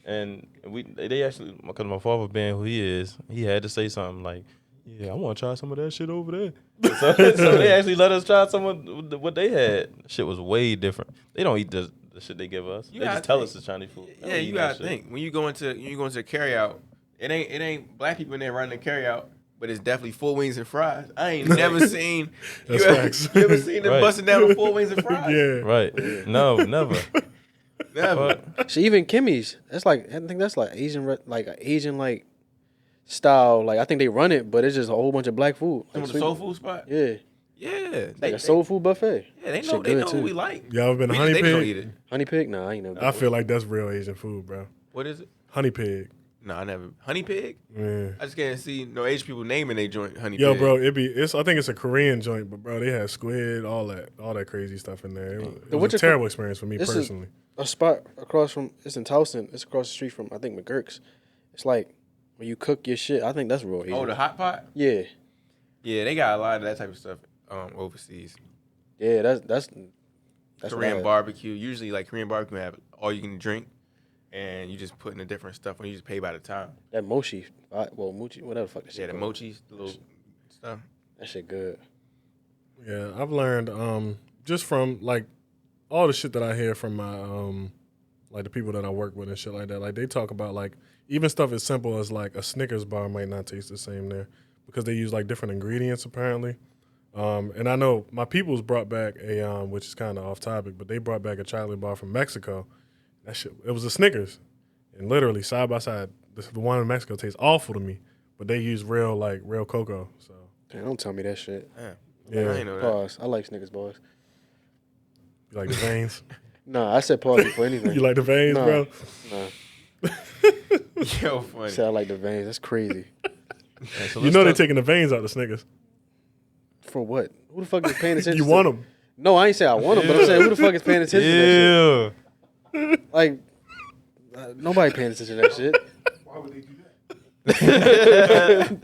And they actually, because my father being who he is, he had to say something like, yeah, I want to try some of that shit over there. So they actually let us try some of what they had. Shit was way different. They don't eat the shit they give us. They just tell us it's Chinese food. Yeah, you gotta think when you go into carry out, it ain't black people in there running the carry out, but it's definitely 4 wings and fries. I ain't never seen you ever seen them busting down with 4 wings and fries? Yeah. Right. No, never. Never. See, even Kimmy's, that's like, I think that's like Asian style. Like, I think they run it, but it's just a whole bunch of black food. Some Like of the soul food spot? Yeah. Yeah. Like a soul food buffet. Yeah, they Shit know good, what too. we like. Y'all ever been to Honey They don't Pig? eat it. Honey pig? Nah, I ain't never. I feel like that's real Asian food, bro. What is it? Honey Pig. No, I never. Honey pig? Yeah. I just can't see no Asian people naming they joint honey Yo, pig. bro, I think it's a Korean joint, but bro, they had squid, all that crazy stuff in there. It was a terrible experience for me This is- personally. A spot across from, it's in Towson. It's across the street from, I think, McGurk's. It's like when you cook your shit. I think that's real Asian. Oh, the hot pot? Yeah. Yeah, they got a lot of that type of stuff overseas. Yeah, that's Korean what barbecue. Usually, like Korean barbecue, have all you can drink, and you just put in the different stuff, and you just pay by the time. That mochi, mochi, whatever the fuck that shit. Yeah, the called. mochis, the little stuff. That shit good. Yeah, I've learned just from like all the shit that I hear from my like the people that I work with and shit like that. Like they talk about like even stuff as simple as like a Snickers bar might not taste the same there because they use like different ingredients apparently. And I know my peoples brought back a, which is kind of off topic, but they brought back a chocolate bar from Mexico. That shit, it was a Snickers. And literally, side by side, the one in Mexico tastes awful to me, but they use real cocoa. So Damn, don't tell me that shit. yeah, I ain't know that. Pause. I like Snickers bars. you like the veins? Nah, I said pause before anything. You like the veins, Nah. bro? Nah, Yo, I funny. said I like the veins. That's crazy. Yeah, so You let's know they're talk- taking the veins out the Snickers. For what? Who the fuck is paying attention? You to want them? No, I ain't say I want them, but I'm saying who the fuck is paying attention to that Yeah. shit? Like, nobody paying attention to that shit. Why would they do that?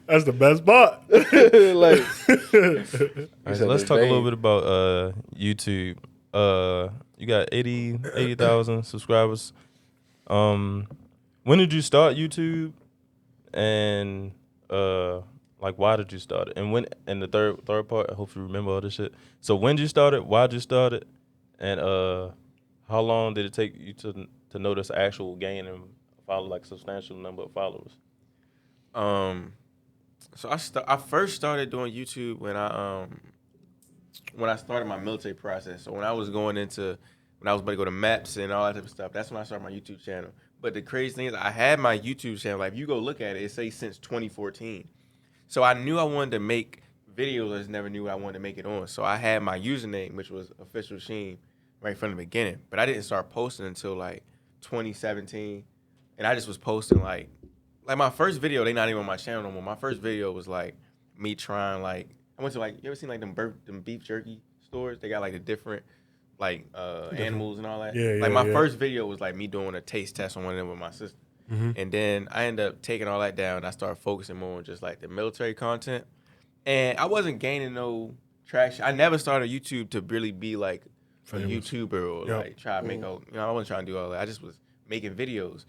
That's the best bot. Like, All right, so let's talk a little bit about YouTube. You got 80,000 subscribers. When did you start YouTube? And like, why did you start it? And when? And the third part, I hope you remember all this shit. So when did you start it? Why did you start it? And how long did it take you to notice actual gain and follow like substantial number of followers? So I first started doing YouTube when I started my military process. So when I was about to go to MAPS and all that type of stuff, that's when I started my YouTube channel. But the crazy thing is I had my YouTube channel, like if you go look at it, it says since 2014. So I knew I wanted to make videos, I just never knew what I wanted to make it on. So I had my username, which was Officialshim, right from the beginning. But I didn't start posting until like 2017. And I just was posting like my first video, they not even on my channel no more. My first video was like me trying I went to you ever seen like them beef jerky stores? They got like the different animals and all that. Yeah, My first video was like me doing a taste test on one of them with my sister. Mm-hmm. And then I ended up taking all that down. I started focusing more on just like the military content. And I wasn't gaining no traction. I never started YouTube to really be like a YouTuber or like try to make I wasn't trying to do all that. I just was making videos.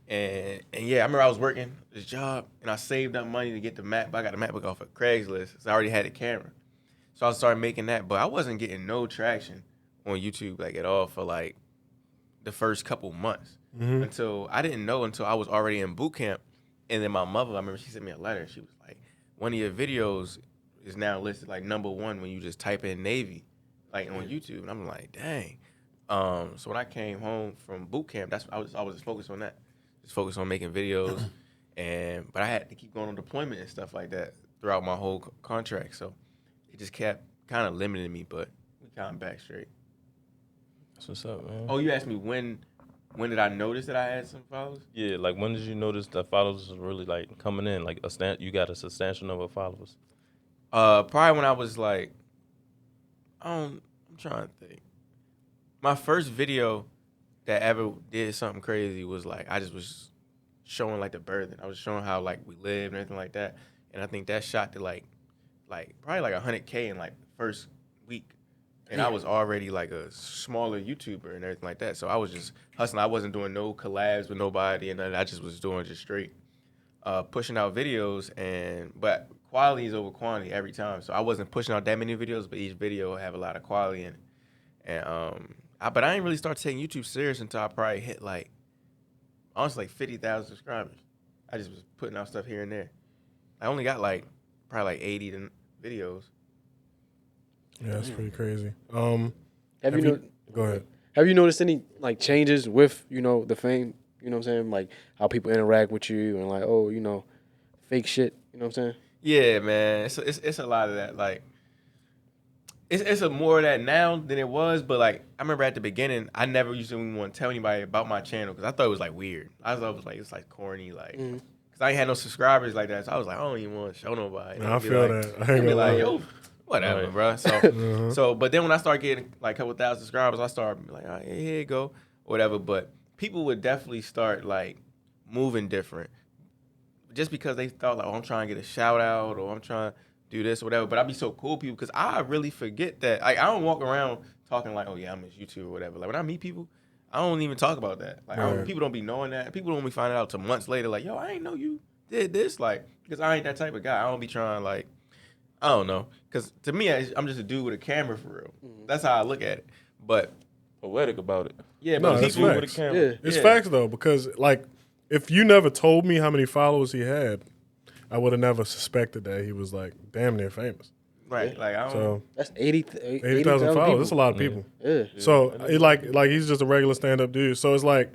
And yeah, I remember I was working this job and I saved up money to get the MacBook. I got the MacBook off of Craigslist. So I already had a camera. So I started making that, but I wasn't getting no traction on YouTube like at all for like the first couple months. Until I didn't know until I was already in boot camp. And then my mother, I remember she sent me a letter. She was like, one of your videos is now listed like #1 when you just type in Navy, like on YouTube. And I'm like, dang. So when I came home from boot camp, I was just focused on that. Just focused on making videos. But I had to keep going on deployment and stuff like that throughout my whole contract. So it just kept kind of limiting me, but we kind of back straight. That's what's up, man. Oh, you asked me when did I notice that I had some followers? Yeah, like when did you notice that followers was really like coming in? Like you got a substantial number of followers. Probably when I was like, I'm trying to think. My first video that ever did something crazy was like I just was showing like the birthing. I was showing how like we lived and everything like that. And I think that shot to like probably like 100K in like the first week. And I was already like a smaller YouTuber and everything like that. So I was just hustling. I wasn't doing no collabs with nobody, and I just was doing just straight pushing out videos. But quality is over quantity every time. So I wasn't pushing out that many videos, but each video would have a lot of quality in it. And but I didn't really start taking YouTube serious until I probably hit like honestly like 50,000 subscribers. I just was putting out stuff here and there. I only got like probably like 80 videos. Yeah, that's pretty crazy. Go ahead. Have you noticed any like changes with the fame? You know what I'm saying? Like how people interact with you and like fake shit. You know what I'm saying? Yeah, man. It's a lot of that. Like it's a more of that now than it was. But like I remember at the beginning, I never used to even want to tell anybody about my channel because I thought it was like weird. I thought it was like it's like corny, like because I ain't had no subscribers like that. So I was like, I don't even want to show nobody. I feel like, that. I ain't be gonna like, lie. yo. Whatever, Right. bro. So, but then when I started getting like a couple thousand subscribers, I started like, all right, here you go, whatever. But people would definitely start like moving different, just because they thought like, oh, I'm trying to get a shout out or I'm trying to do this or whatever. But I'd be so cool, people, because I really forget that. Like, I don't walk around talking like, oh yeah, I'm a YouTuber or whatever. Like when I meet people, I don't even talk about that. Like people don't be knowing that. People don't be finding out till months later. Like, yo, I ain't know you did this. Like, because I ain't that type of guy. I don't be trying like. I don't know, because to me, I'm just a dude with a camera for real. That's how I look at it. But Poetic about it. yeah, No, but that's people facts. with a camera. Yeah. It's Yeah. facts though, because like if you never told me how many followers he had, I would have never suspected that he was like damn near famous. Right, like I don't. So That's 80,000 followers. That's a lot of people. Yeah. So it like he's just a regular stand up dude. So it's like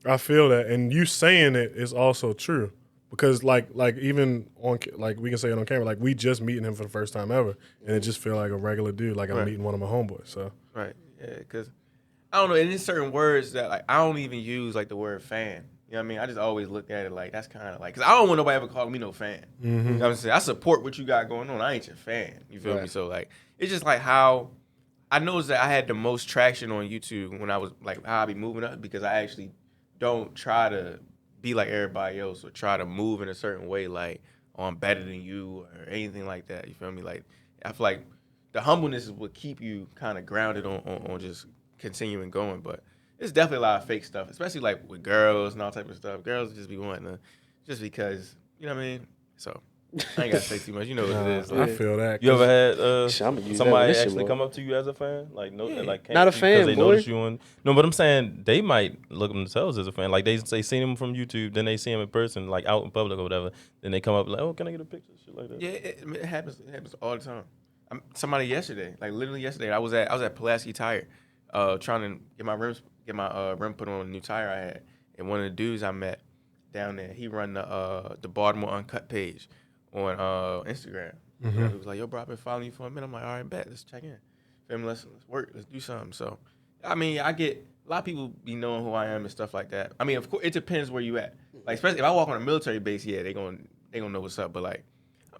I feel that, and you saying it is also true because like even on like we can say it on camera, like we just meeting him for the first time ever, and it just feel like a regular dude, like I'm meeting one of my homeboys. So right, yeah, because I don't know, and there's certain words that like I don't even use like the word fan. You know what I mean? I just always look at it like that's kind of like, because I don't want nobody ever calling me no fan. You know what I'm saying? I support what you got going on. I ain't your fan. You feel me? So like, it's just like how I noticed that I had the most traction on YouTube when I was like how I be moving up, because I actually don't try to be like everybody else or try to move in a certain way like, oh, I'm better than you or anything like that. You feel me? Like, I feel like the humbleness is what keep you kind of grounded on just continuing going. But it's definitely a lot of fake stuff, especially like with girls and all type of stuff. Girls just be wanting to, just because, you know what I mean? So I ain't got to say too much. You know what it is. I feel that. You ever had somebody that actually come up to you as a fan? Like, no, like not a fan, they boy. notice you on. No, but I'm saying they might look at themselves as a fan. Like they seen him from YouTube, then they see him in person, like out in public or whatever. Then they come up like, oh, can I get a picture? Shit like that. Yeah, it happens. It happens all the time. Somebody yesterday, like literally yesterday, I was at Pulaski Tire, trying to get my rim put on a new tire I had, and one of the dudes I met down there, he run the Baltimore Uncut page on Instagram. He was like, yo, bro, I've been following you for a minute. I'm like, all right, bet, let's check in. Feel me? Let's work. Let's do something. So, I mean, I get a lot of people be knowing who I am and stuff like that. I mean, of course, it depends where you at. Like, especially if I walk on a military base, yeah, they gonna know what's up. But like,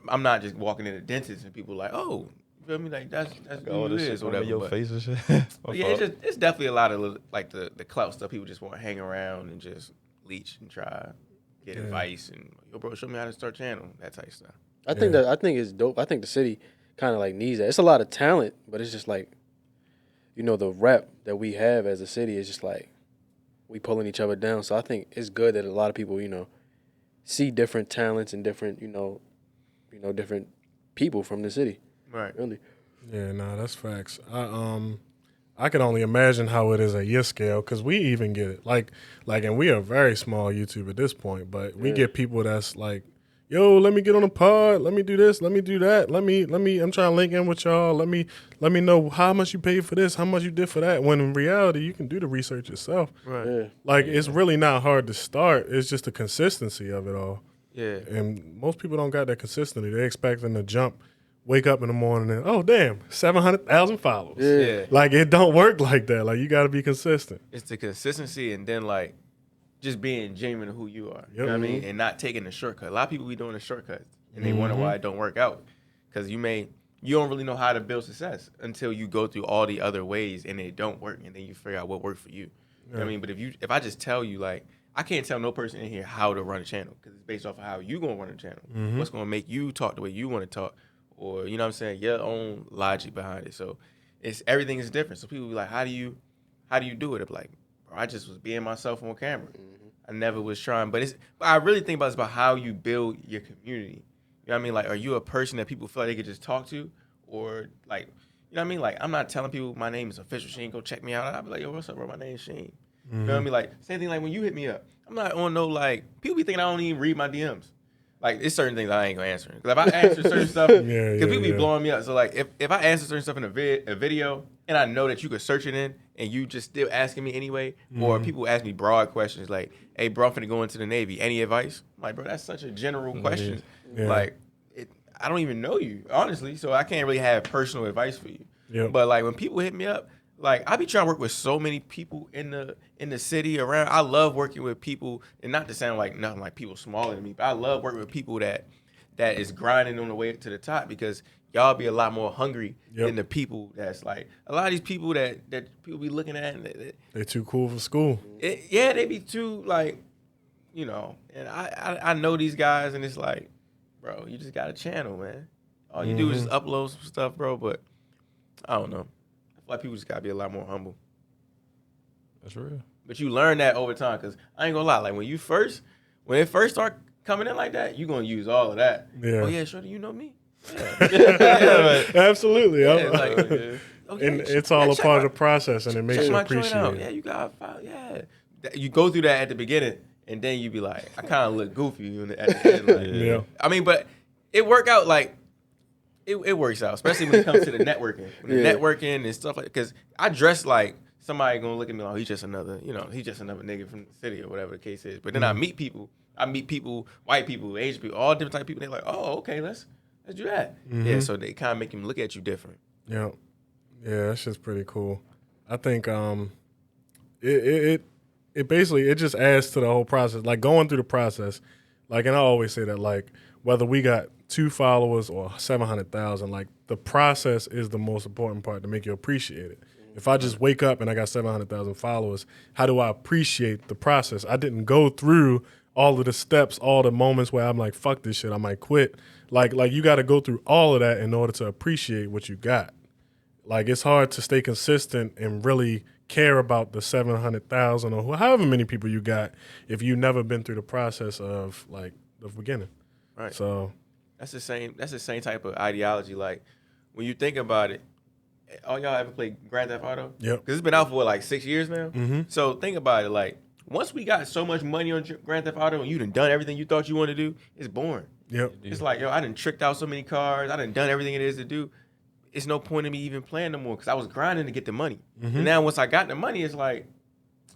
I'm not just walking in a dentist and people like, oh, you feel me? Like that's who it is or whatever. Your face and shit. But yeah, it's definitely a lot of like the clout stuff. People just want to hang around and just leech and try get advice and yo, bro, show me how to start channel, that type of stuff. I think it's dope. I think the city kind of like needs that. It's a lot of talent, but it's just like, you know, the rep that we have as a city is just like we pulling each other down. So I think it's good that a lot of people, you know, see different talents and different, you know, different people from the city. Right. Really. Yeah, nah, that's facts. I can only imagine how it is at your scale because we even get it. Like, and we are very small YouTube at this point, but we get people that's like, yo, let me get on a pod, let me do this, let me do that, let me. I'm trying to link in with y'all. Let me know how much you paid for this, how much you did for that. When in reality, you can do the research yourself. Right. Yeah. Like, it's really not hard to start. It's just the consistency of it all. Yeah. And most people don't got that consistency. They expecting to jump. Wake up in the morning and, oh, damn, 700,000 followers. Yeah. Like, it don't work like that. Like, you got to be consistent. It's the consistency and then, like, just being genuine to who you are. You know what I mean? And not taking the shortcut. A lot of people be doing the shortcuts, and they wonder why it don't work out. Because you don't really know how to build success until you go through all the other ways, and they don't work, and then you figure out what worked for you. You know what I mean? But if I just tell you, like, I can't tell no person in here how to run a channel because it's based off of how you going to run a channel. What's going to make you talk the way you want to talk. Or, you know what I'm saying, your own logic behind it. So everything is different. So people be like, how do you do it? I'm like, bro, I just was being myself on camera. I never was trying. But I really think it's about how you build your community. You know what I mean? Like, are you a person that people feel like they could just talk to? Or, like, you know what I mean? Like, I'm not telling people my name is Officialshim, go check me out. I'll be like, yo, what's up, bro? My name's Sheen. You know what I mean? Like, same thing like when you hit me up. I'm not on no, like, people be thinking I don't even read my DMs. Like, it's certain things I ain't gonna answer. Because if I answer certain stuff, because people be blowing me up. So, like, if I answer certain stuff in a video, and I know that you could search it in, and you just still asking me anyway, or people ask me broad questions like, hey, bro, I'm finna go into the Navy. Any advice? I'm like, bro, that's such a general question. Yeah. Like, I don't even know you, honestly, so I can't really have personal advice for you. Yep. But, like, when people hit me up, like, I be trying to work with so many people in the city around. I love working with people, and not to sound like nothing like people smaller than me, but I love working with people that is grinding on the way to the top because y'all be a lot more hungry than the people that's like a lot of these people that people be looking at. And they're too cool for school. They be too like, you know. And I know these guys, and it's like, bro, you just got a channel, man. All you do is just upload some stuff, bro. But I don't know. Like people just gotta be a lot more humble. That's real. But you learn that over time, cause I ain't gonna lie. Like when it first start coming in like that, you gonna use all of that. Yeah. Oh yeah, shorty, you know me. Yeah. Absolutely. Okay, and it's all a part of the process, and it makes you appreciate it. Yeah, you got file. Yeah, you go through that at the beginning, and then you be like, I kind of look goofy at the end. Like, Yeah. I mean, but it work out like. It works out, especially when it comes to the networking. When the networking and stuff like, because I dress like somebody gonna look at me like, he's just another nigga from the city or whatever the case is. But then I meet people, white people, Asian people, all different type of people. They're like, oh, okay, let's do that. Yeah, so they kind of make them look at you different. Yeah, that's just pretty cool. I think it basically it just adds to the whole process. Like going through the process, like, and I always say that, like, whether we got 2 followers or 700,000, like, the process is the most important part to make you appreciate it. If I just wake up and I got 700,000 followers, how do I appreciate the process? I didn't go through all of the steps, all the moments where I'm like, fuck this shit, I might quit. Like you got to go through all of that in order to appreciate what you got. Like, it's hard to stay consistent and really care about the 700,000 or however many people you got if you've never been through the process of, like, the beginning. Right. So that's the same type of ideology. Like, when you think about it, all y'all ever play Grand Theft Auto? Yep. Because it's been out for like 6 years now. Mm-hmm. So think about it. Like, once we got so much money on Grand Theft Auto and you done everything you thought you wanted to do, it's boring. Yep. It's like, yo, I done tricked out so many cars. I done everything it is to do. It's no point in me even playing no more because I was grinding to get the money. Mm-hmm. And now once I got the money, it's like,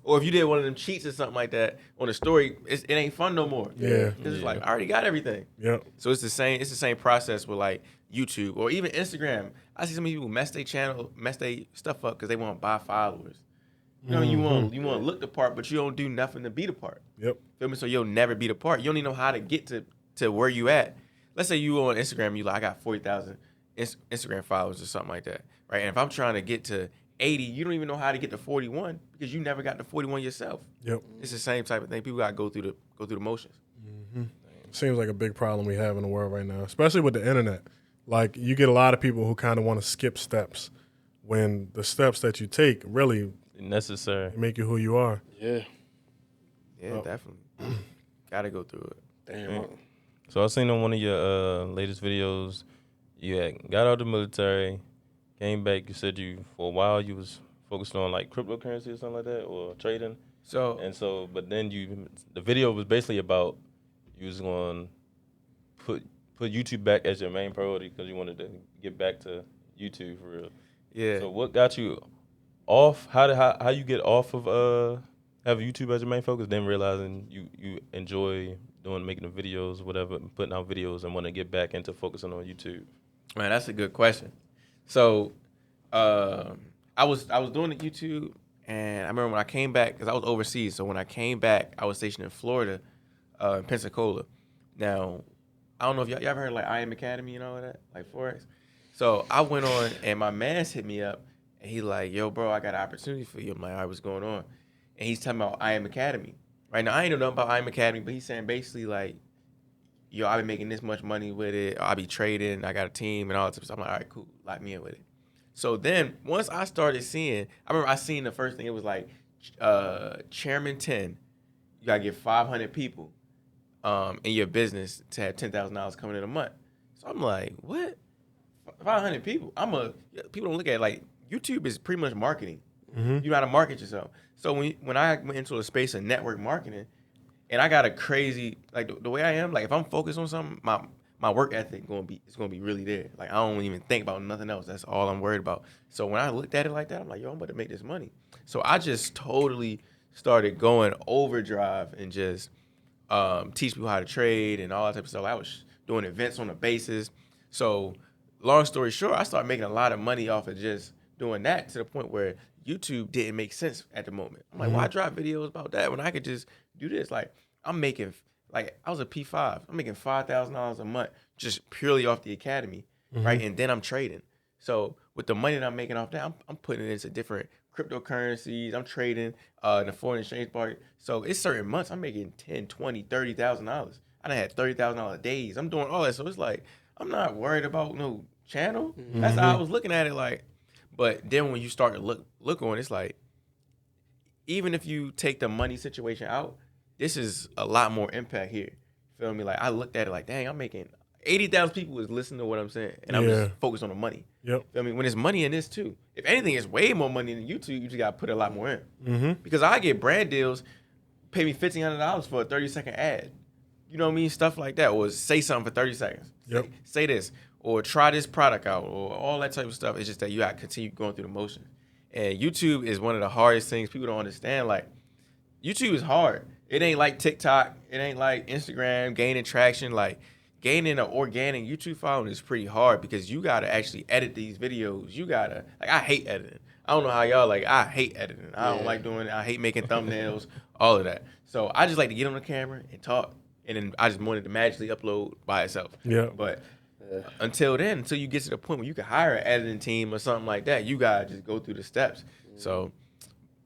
or if you did one of them cheats or something like that on the story, it ain't fun no more. Yeah. Because it's like, I already got everything. Yep. So it's the same process with like YouTube or even Instagram. I see some people mess their channel, mess their stuff up because they want to buy followers. You know, you want to look the part, but you don't do nothing to be the part. Yep. Feel me? So you'll never be the part. You don't even know how to get to where you at. Let's say you on Instagram, you like, I got 40,000 Instagram followers or something like that, right? And if I'm trying to get to 80, you don't even know how to get to 41 because you never got to 41 yourself. Yep. It's the same type of thing. People got to go through the motions. Mm-hmm. Seems like a big problem we have in the world right now, especially with the internet. Like, you get a lot of people who kind of want to skip steps when the steps that you take really necessary make you who you are. Yeah. Yeah, definitely. Got to go through it. Damn. Yeah. So I seen on one of your latest videos, you had got out of the military, came back. You said you for a while you was focused on like cryptocurrency or something like that, or trading. But then the video was basically about you was going to put YouTube back as your main priority because you wanted to get back to YouTube for real. Yeah. So what got you off? How you get off of having YouTube as your main focus, then realizing you enjoy making the videos, whatever, putting out videos, and want to get back into focusing on YouTube? Man, that's a good question. So, I was doing the YouTube, and I remember when I came back because I was overseas. So when I came back, I was stationed in Florida, in Pensacola. Now, I don't know if y'all ever heard of like I Am Academy and all of that, like Forex. So I went on, and my man's hit me up, and he like, yo, bro, I got an opportunity for you. I'm like, all right, what's going on? And he's talking about I Am Academy. Right now, I ain't know nothing about I Am Academy, but he's saying basically like, yo, I been making this much money with it. I be trading. I got a team and all that stuff. So I'm like, all right, cool. Lock me in with it. So then once I started seeing, I remember I seen the first thing. It was like Chairman 10. You got to get 500 people in your business to have $10,000 coming in a month. So I'm like, what? 500 people? People don't look at it like YouTube is pretty much marketing. Mm-hmm. You know how to market yourself. So when I went into a space of network marketing, and I got a crazy, like the way I am, like if I'm focused on something, my work ethic is gonna be really there. Like I don't even think about nothing else. That's all I'm worried about. So when I looked at it like that, I'm like, yo, I'm about to make this money. So I just totally started going overdrive and just teach people how to trade and all that type of stuff. I was doing events on a basis. So long story short, I started making a lot of money off of just doing that to the point where YouTube didn't make sense at the moment. I'm like, why drop videos about that when I could just do this? Like, I'm making, like, I was a P5. I'm making $5,000 a month just purely off the academy, right? And then I'm trading. So with the money that I'm making off that, I'm putting it into different cryptocurrencies. I'm trading in the foreign exchange market. So it's certain months I'm making $10,000, $20,000, $30,000. I done had $30,000 days. I'm doing all that. So it's like, I'm not worried about no channel. That's how I was looking at it. Like, but then when you start to look on it, it's like, even if you take the money situation out, this is a lot more impact here. Feel me? Like I looked at it like, dang, I'm making 80,000 people is listening to what I'm saying, and I'm just focused on the money. Yep. Feel me? When there's money in this too. If anything, it's way more money than YouTube. You just gotta put a lot more in. Because I get brand deals. pay me $1,500 for a 30-second ad. You know what I mean? Stuff like that. Or say something for 30 seconds. Yep. Say this. Or try this product out. Or all that type of stuff. It's just that you got to continue going through the motions. And YouTube is one of the hardest things people don't understand. Like, YouTube is hard. It ain't like TikTok. It ain't like Instagram gaining traction. Like, gaining an organic YouTube following is pretty hard because you got to actually edit these videos. You got to, like, I hate editing. I don't know how y'all like, I hate editing. I don't like doing it. I hate making thumbnails, all of that. So I just like to get on the camera and talk. And then I just wanted to magically upload by itself. Yeah. But until then, until you get to the point where you can hire an editing team or something like that, you got to just go through the steps. So,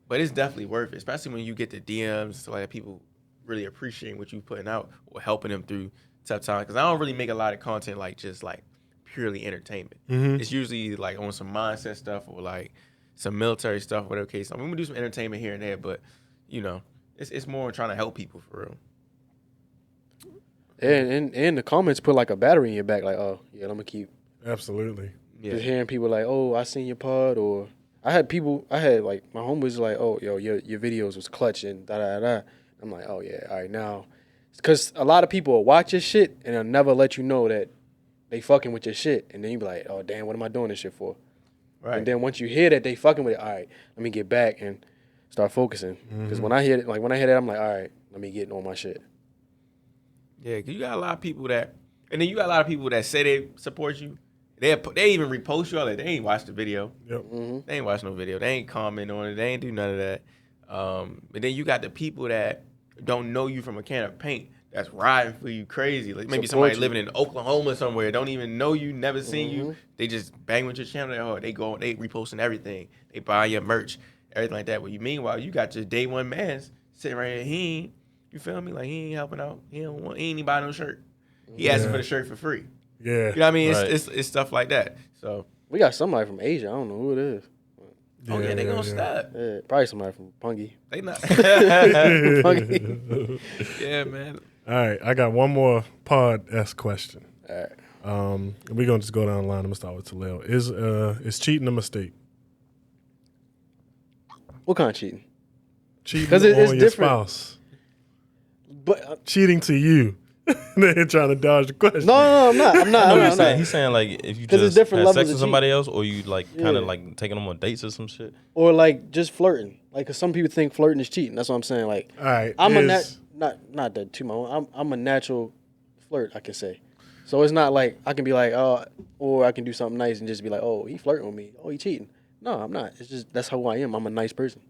but it's definitely worth it, especially when you get the DMs, so like people really appreciating what you're putting out or helping them through tough times. Because I don't really make a lot of content like just like purely entertainment. It's usually like on some mindset stuff or like some military stuff, whatever case. I'm gonna do some entertainment here and there, but you know, it's more trying to help people for real. And the comments put like a battery in your back, like, oh yeah, I'm gonna keep. Absolutely. Yeah. Just hearing people like, oh, I seen your pod, or I had like my homeboys like, oh, yo, your videos was clutch and da da da. I'm like, oh yeah, all right now, because a lot of people will watch your shit and they'll never let you know that they fucking with your shit, and then you be like, oh damn, what am I doing this shit for? Right. And then once you hear that they fucking with it, all right, let me get back and start focusing. Because when I hear it, I'm like, all right, let me get on my shit. Yeah, because you got a lot of people that, and then you got a lot of people that say they support you. They even repost you all that. They ain't watch the video. Yep. They ain't watch no video. They ain't comment on it. They ain't do none of that. But then you got the people that don't know you from a can of paint that's riding for you crazy. Like maybe Support somebody you. living in Oklahoma somewhere, don't even know you, never seen you. They just bang with your channel. They reposting everything. They buy your merch, everything like that. But meanwhile, you got your day one mans sitting right here. You feel me? Like he ain't helping out. He ain't even buy no shirt. He asking for the shirt for free. Yeah. You know what I mean? Right. It's stuff like that. So We got somebody from Asia. I don't know who it is. they gonna stop. Yeah, probably somebody from Pungy. They not. Pungy. Yeah, man. All right. I got one more pod-esque question. All right. We're going to just go down the line. I'm going to start with Talil. Is cheating a mistake? What kind of cheating? Cheating 'Cause on it's your different. spouse. But Cheating to you. They're trying to dodge the question. no, I'm not. I know what I'm he's saying. not. He's saying like if you 'Cause it's just different had levels sex of with somebody else, or you like kind of like taking them on dates or some shit. Or like just flirting. Like, 'cause some people think flirting is cheating. That's what I'm saying. Like, All right. I'm not that too much. I'm a natural flirt, I can say. So it's not like I can be like, oh, or I can do something nice and just be like, oh, he flirting with me. Oh, he cheating. No, I'm not. It's just that's how I am. I'm a nice person,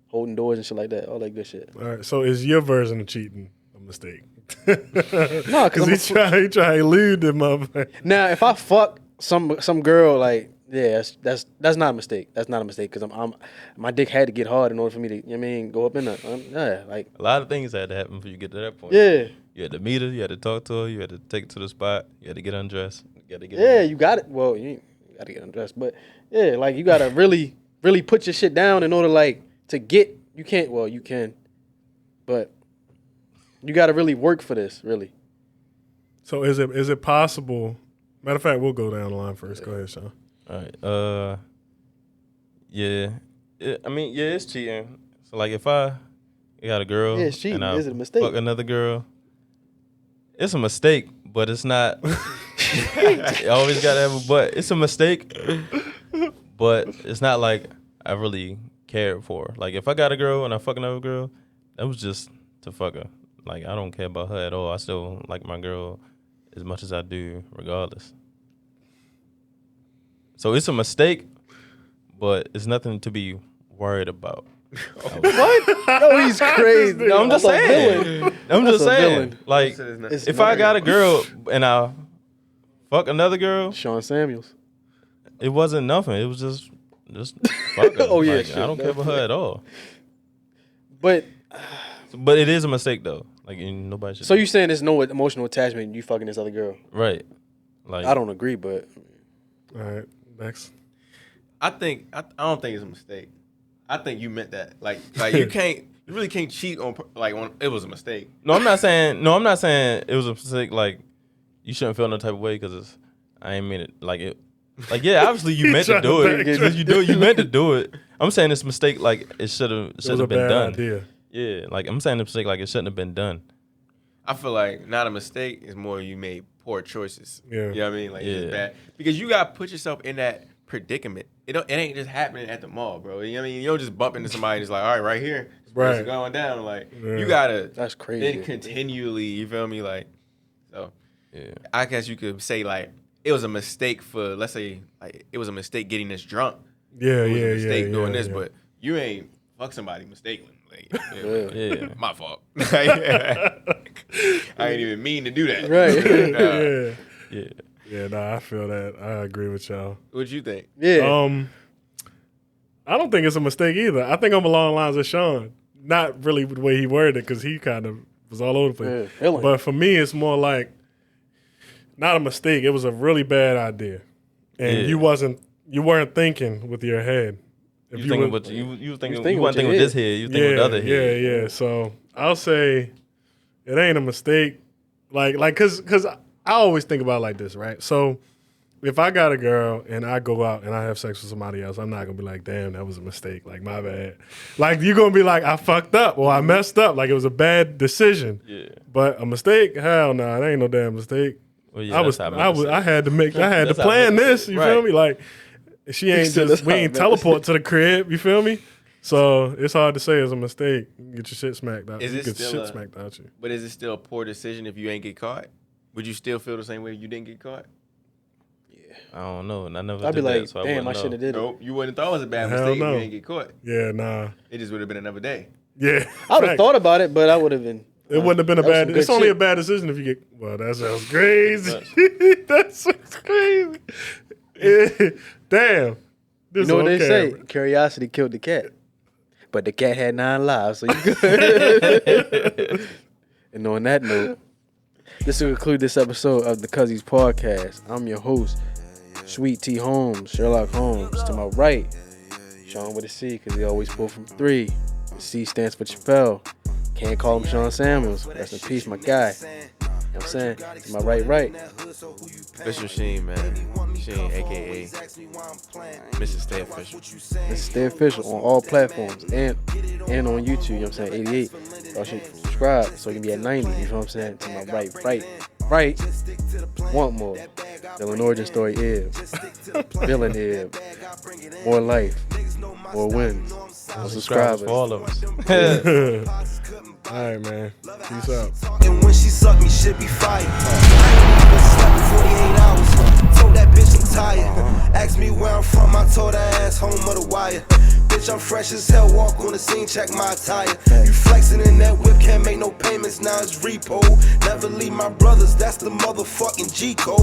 holding doors and shit like that. All that good shit. All right. So is your version of cheating a mistake? No, because he try to elude the motherfucker. now if I fuck some girl, like, yeah, that's not a mistake. That's not a mistake because I'm my dick had to get hard in order for me to, you know what I mean, go up in there. Yeah, like A lot of things had to happen before you get to that point. yeah. You had to meet her. You had to talk to her. You had to take her to the spot. You had to get undressed. You had to get Yeah, you got it. Well, you got to get undressed, but yeah, like you got to really, really put your shit down in order, like, to get. You can't. Well, you can, but you got to really work for this. Really. So is it possible? Matter of fact, we'll go down the line first. Go ahead, Sean. All right. Yeah. It's cheating. So like if I got a girl Yeah, it's cheating. and I Is it a mistake? fuck another girl, it's a mistake, but it's not. You always gotta have a but. It's a mistake, but it's not like I really cared for her. Like if I got a girl and I fuck another girl, that was just to fuck her. Like I don't care about her at all. I still like my girl as much as I do, regardless. So it's a mistake, but it's nothing to be worried about. What? No, he's crazy. No, I'm just That's a saying. villain. I'm That's just a saying. villain. Like, It's if I got a girl and I fuck another girl, Sean Samuels. it wasn't nothing. It was just fuck her. Oh, yeah, Like, shit, I don't care about her at all. But But it is a mistake though. Like nobody should. so you saying there's no emotional attachment? You fucking this other girl? Right. Like I don't agree, but All right. Next. I don't think it's a mistake. I think you meant that. Like you really can't cheat on it was a mistake. No, I'm not saying it was a mistake. Like you shouldn't feel no type of way because I ain't mean it. Like it. Like yeah, obviously you meant to do it. You meant to do it. I'm saying it's a mistake. Like it should have It was a been bad done. idea. Yeah, like I'm saying, a mistake like it shouldn't have been done. I feel like not a mistake is more you made poor choices. Yeah. You know what I mean? Like it's bad because you got to put yourself in that predicament. It ain't just happening at the mall, bro. You know what I mean? You don't just bump into somebody and it's like, all right, right here, it's going down. Like you gotta. That's crazy. Then continually, you feel me? Like so. Yeah. I guess you could say like it was a mistake for, let's say, like it was a mistake getting this drunk. Yeah, it was yeah, a mistake yeah, doing yeah, this, yeah. but you ain't fuck somebody mistakenly. Like, Yeah. my fault. I ain't even mean to do that. Right. Yeah. Yeah, nah, I feel that. I agree with y'all. What you think? Yeah. I don't think it's a mistake either. I think I'm along the lines of Sean. Not really the way he worded it, because he kind of was all over the place. Yeah, but for me, it's more like not a mistake. It was a really bad idea, and you weren't thinking with your head. If You wasn't thinking with this head. You thinking with the other head. Yeah. So I'll say it ain't a mistake. Like, cause I always think about it like this, right? So if I got a girl and I go out and I have sex with somebody else, I'm not gonna be like, damn, that was a mistake. Like, my bad. Like, you're gonna be like, I fucked up or I messed up. Like, it was a bad decision. Yeah. But a mistake? Hell no, it ain't no damn mistake. Well, yeah, I had to plan this. You feel me? Like, she ain't just, we ain't teleport to the crib. You feel me? So it's hard to say it's a mistake. You get your shit smacked out. Smacked out you. But is it still a poor decision if you ain't get caught? Would you still feel the same way if you didn't get caught? I don't know. And I never I'd be did like, that, so damn, I should have did it. Nope, you wouldn't have thought it was a bad Hell mistake no. if you didn't get caught. Yeah, nah. It just would have been another day. Yeah. I would have thought about it, but I would have been. It wouldn't have been a that was bad. some It's good only shit. a bad decision if you get. Well, that sounds crazy. That sounds crazy. Damn. You know what they say? Curiosity killed the cat, but the cat had 9 lives. So you good. And on that note, this will conclude this episode of the Cuzzies podcast. I'm your host, Sweet T Holmes, Sherlock Holmes. To my right, Sean with a C because he always pull from 3. The C stands for Chappelle. Can't call him Sean Samuels. Rest in peace, my guy. You know what I'm saying? To my right. Officialshim, man. Sheen, a.k.a. Mr. Stay Official. Mr. Stay Official on all platforms and on YouTube, you know what I'm saying? 88. Y'all should subscribe so you can be at 90, you know what I'm saying? To my right. Want more. Villain origin story is. Villain is. More life. More wins. More subscribers. For all of us. All right, man. Peace out. And when she suck me, shit be fire. I ain't even slept in 48 hours. Told that bitch I'm tired. Asked me where I'm from, I told her ass home of the wire. Bitch, I'm fresh as hell, walk on the scene, check my attire. You flexing in that whip, can't make no payments, now it's repo. Never leave my brothers, that's the motherfucking G code.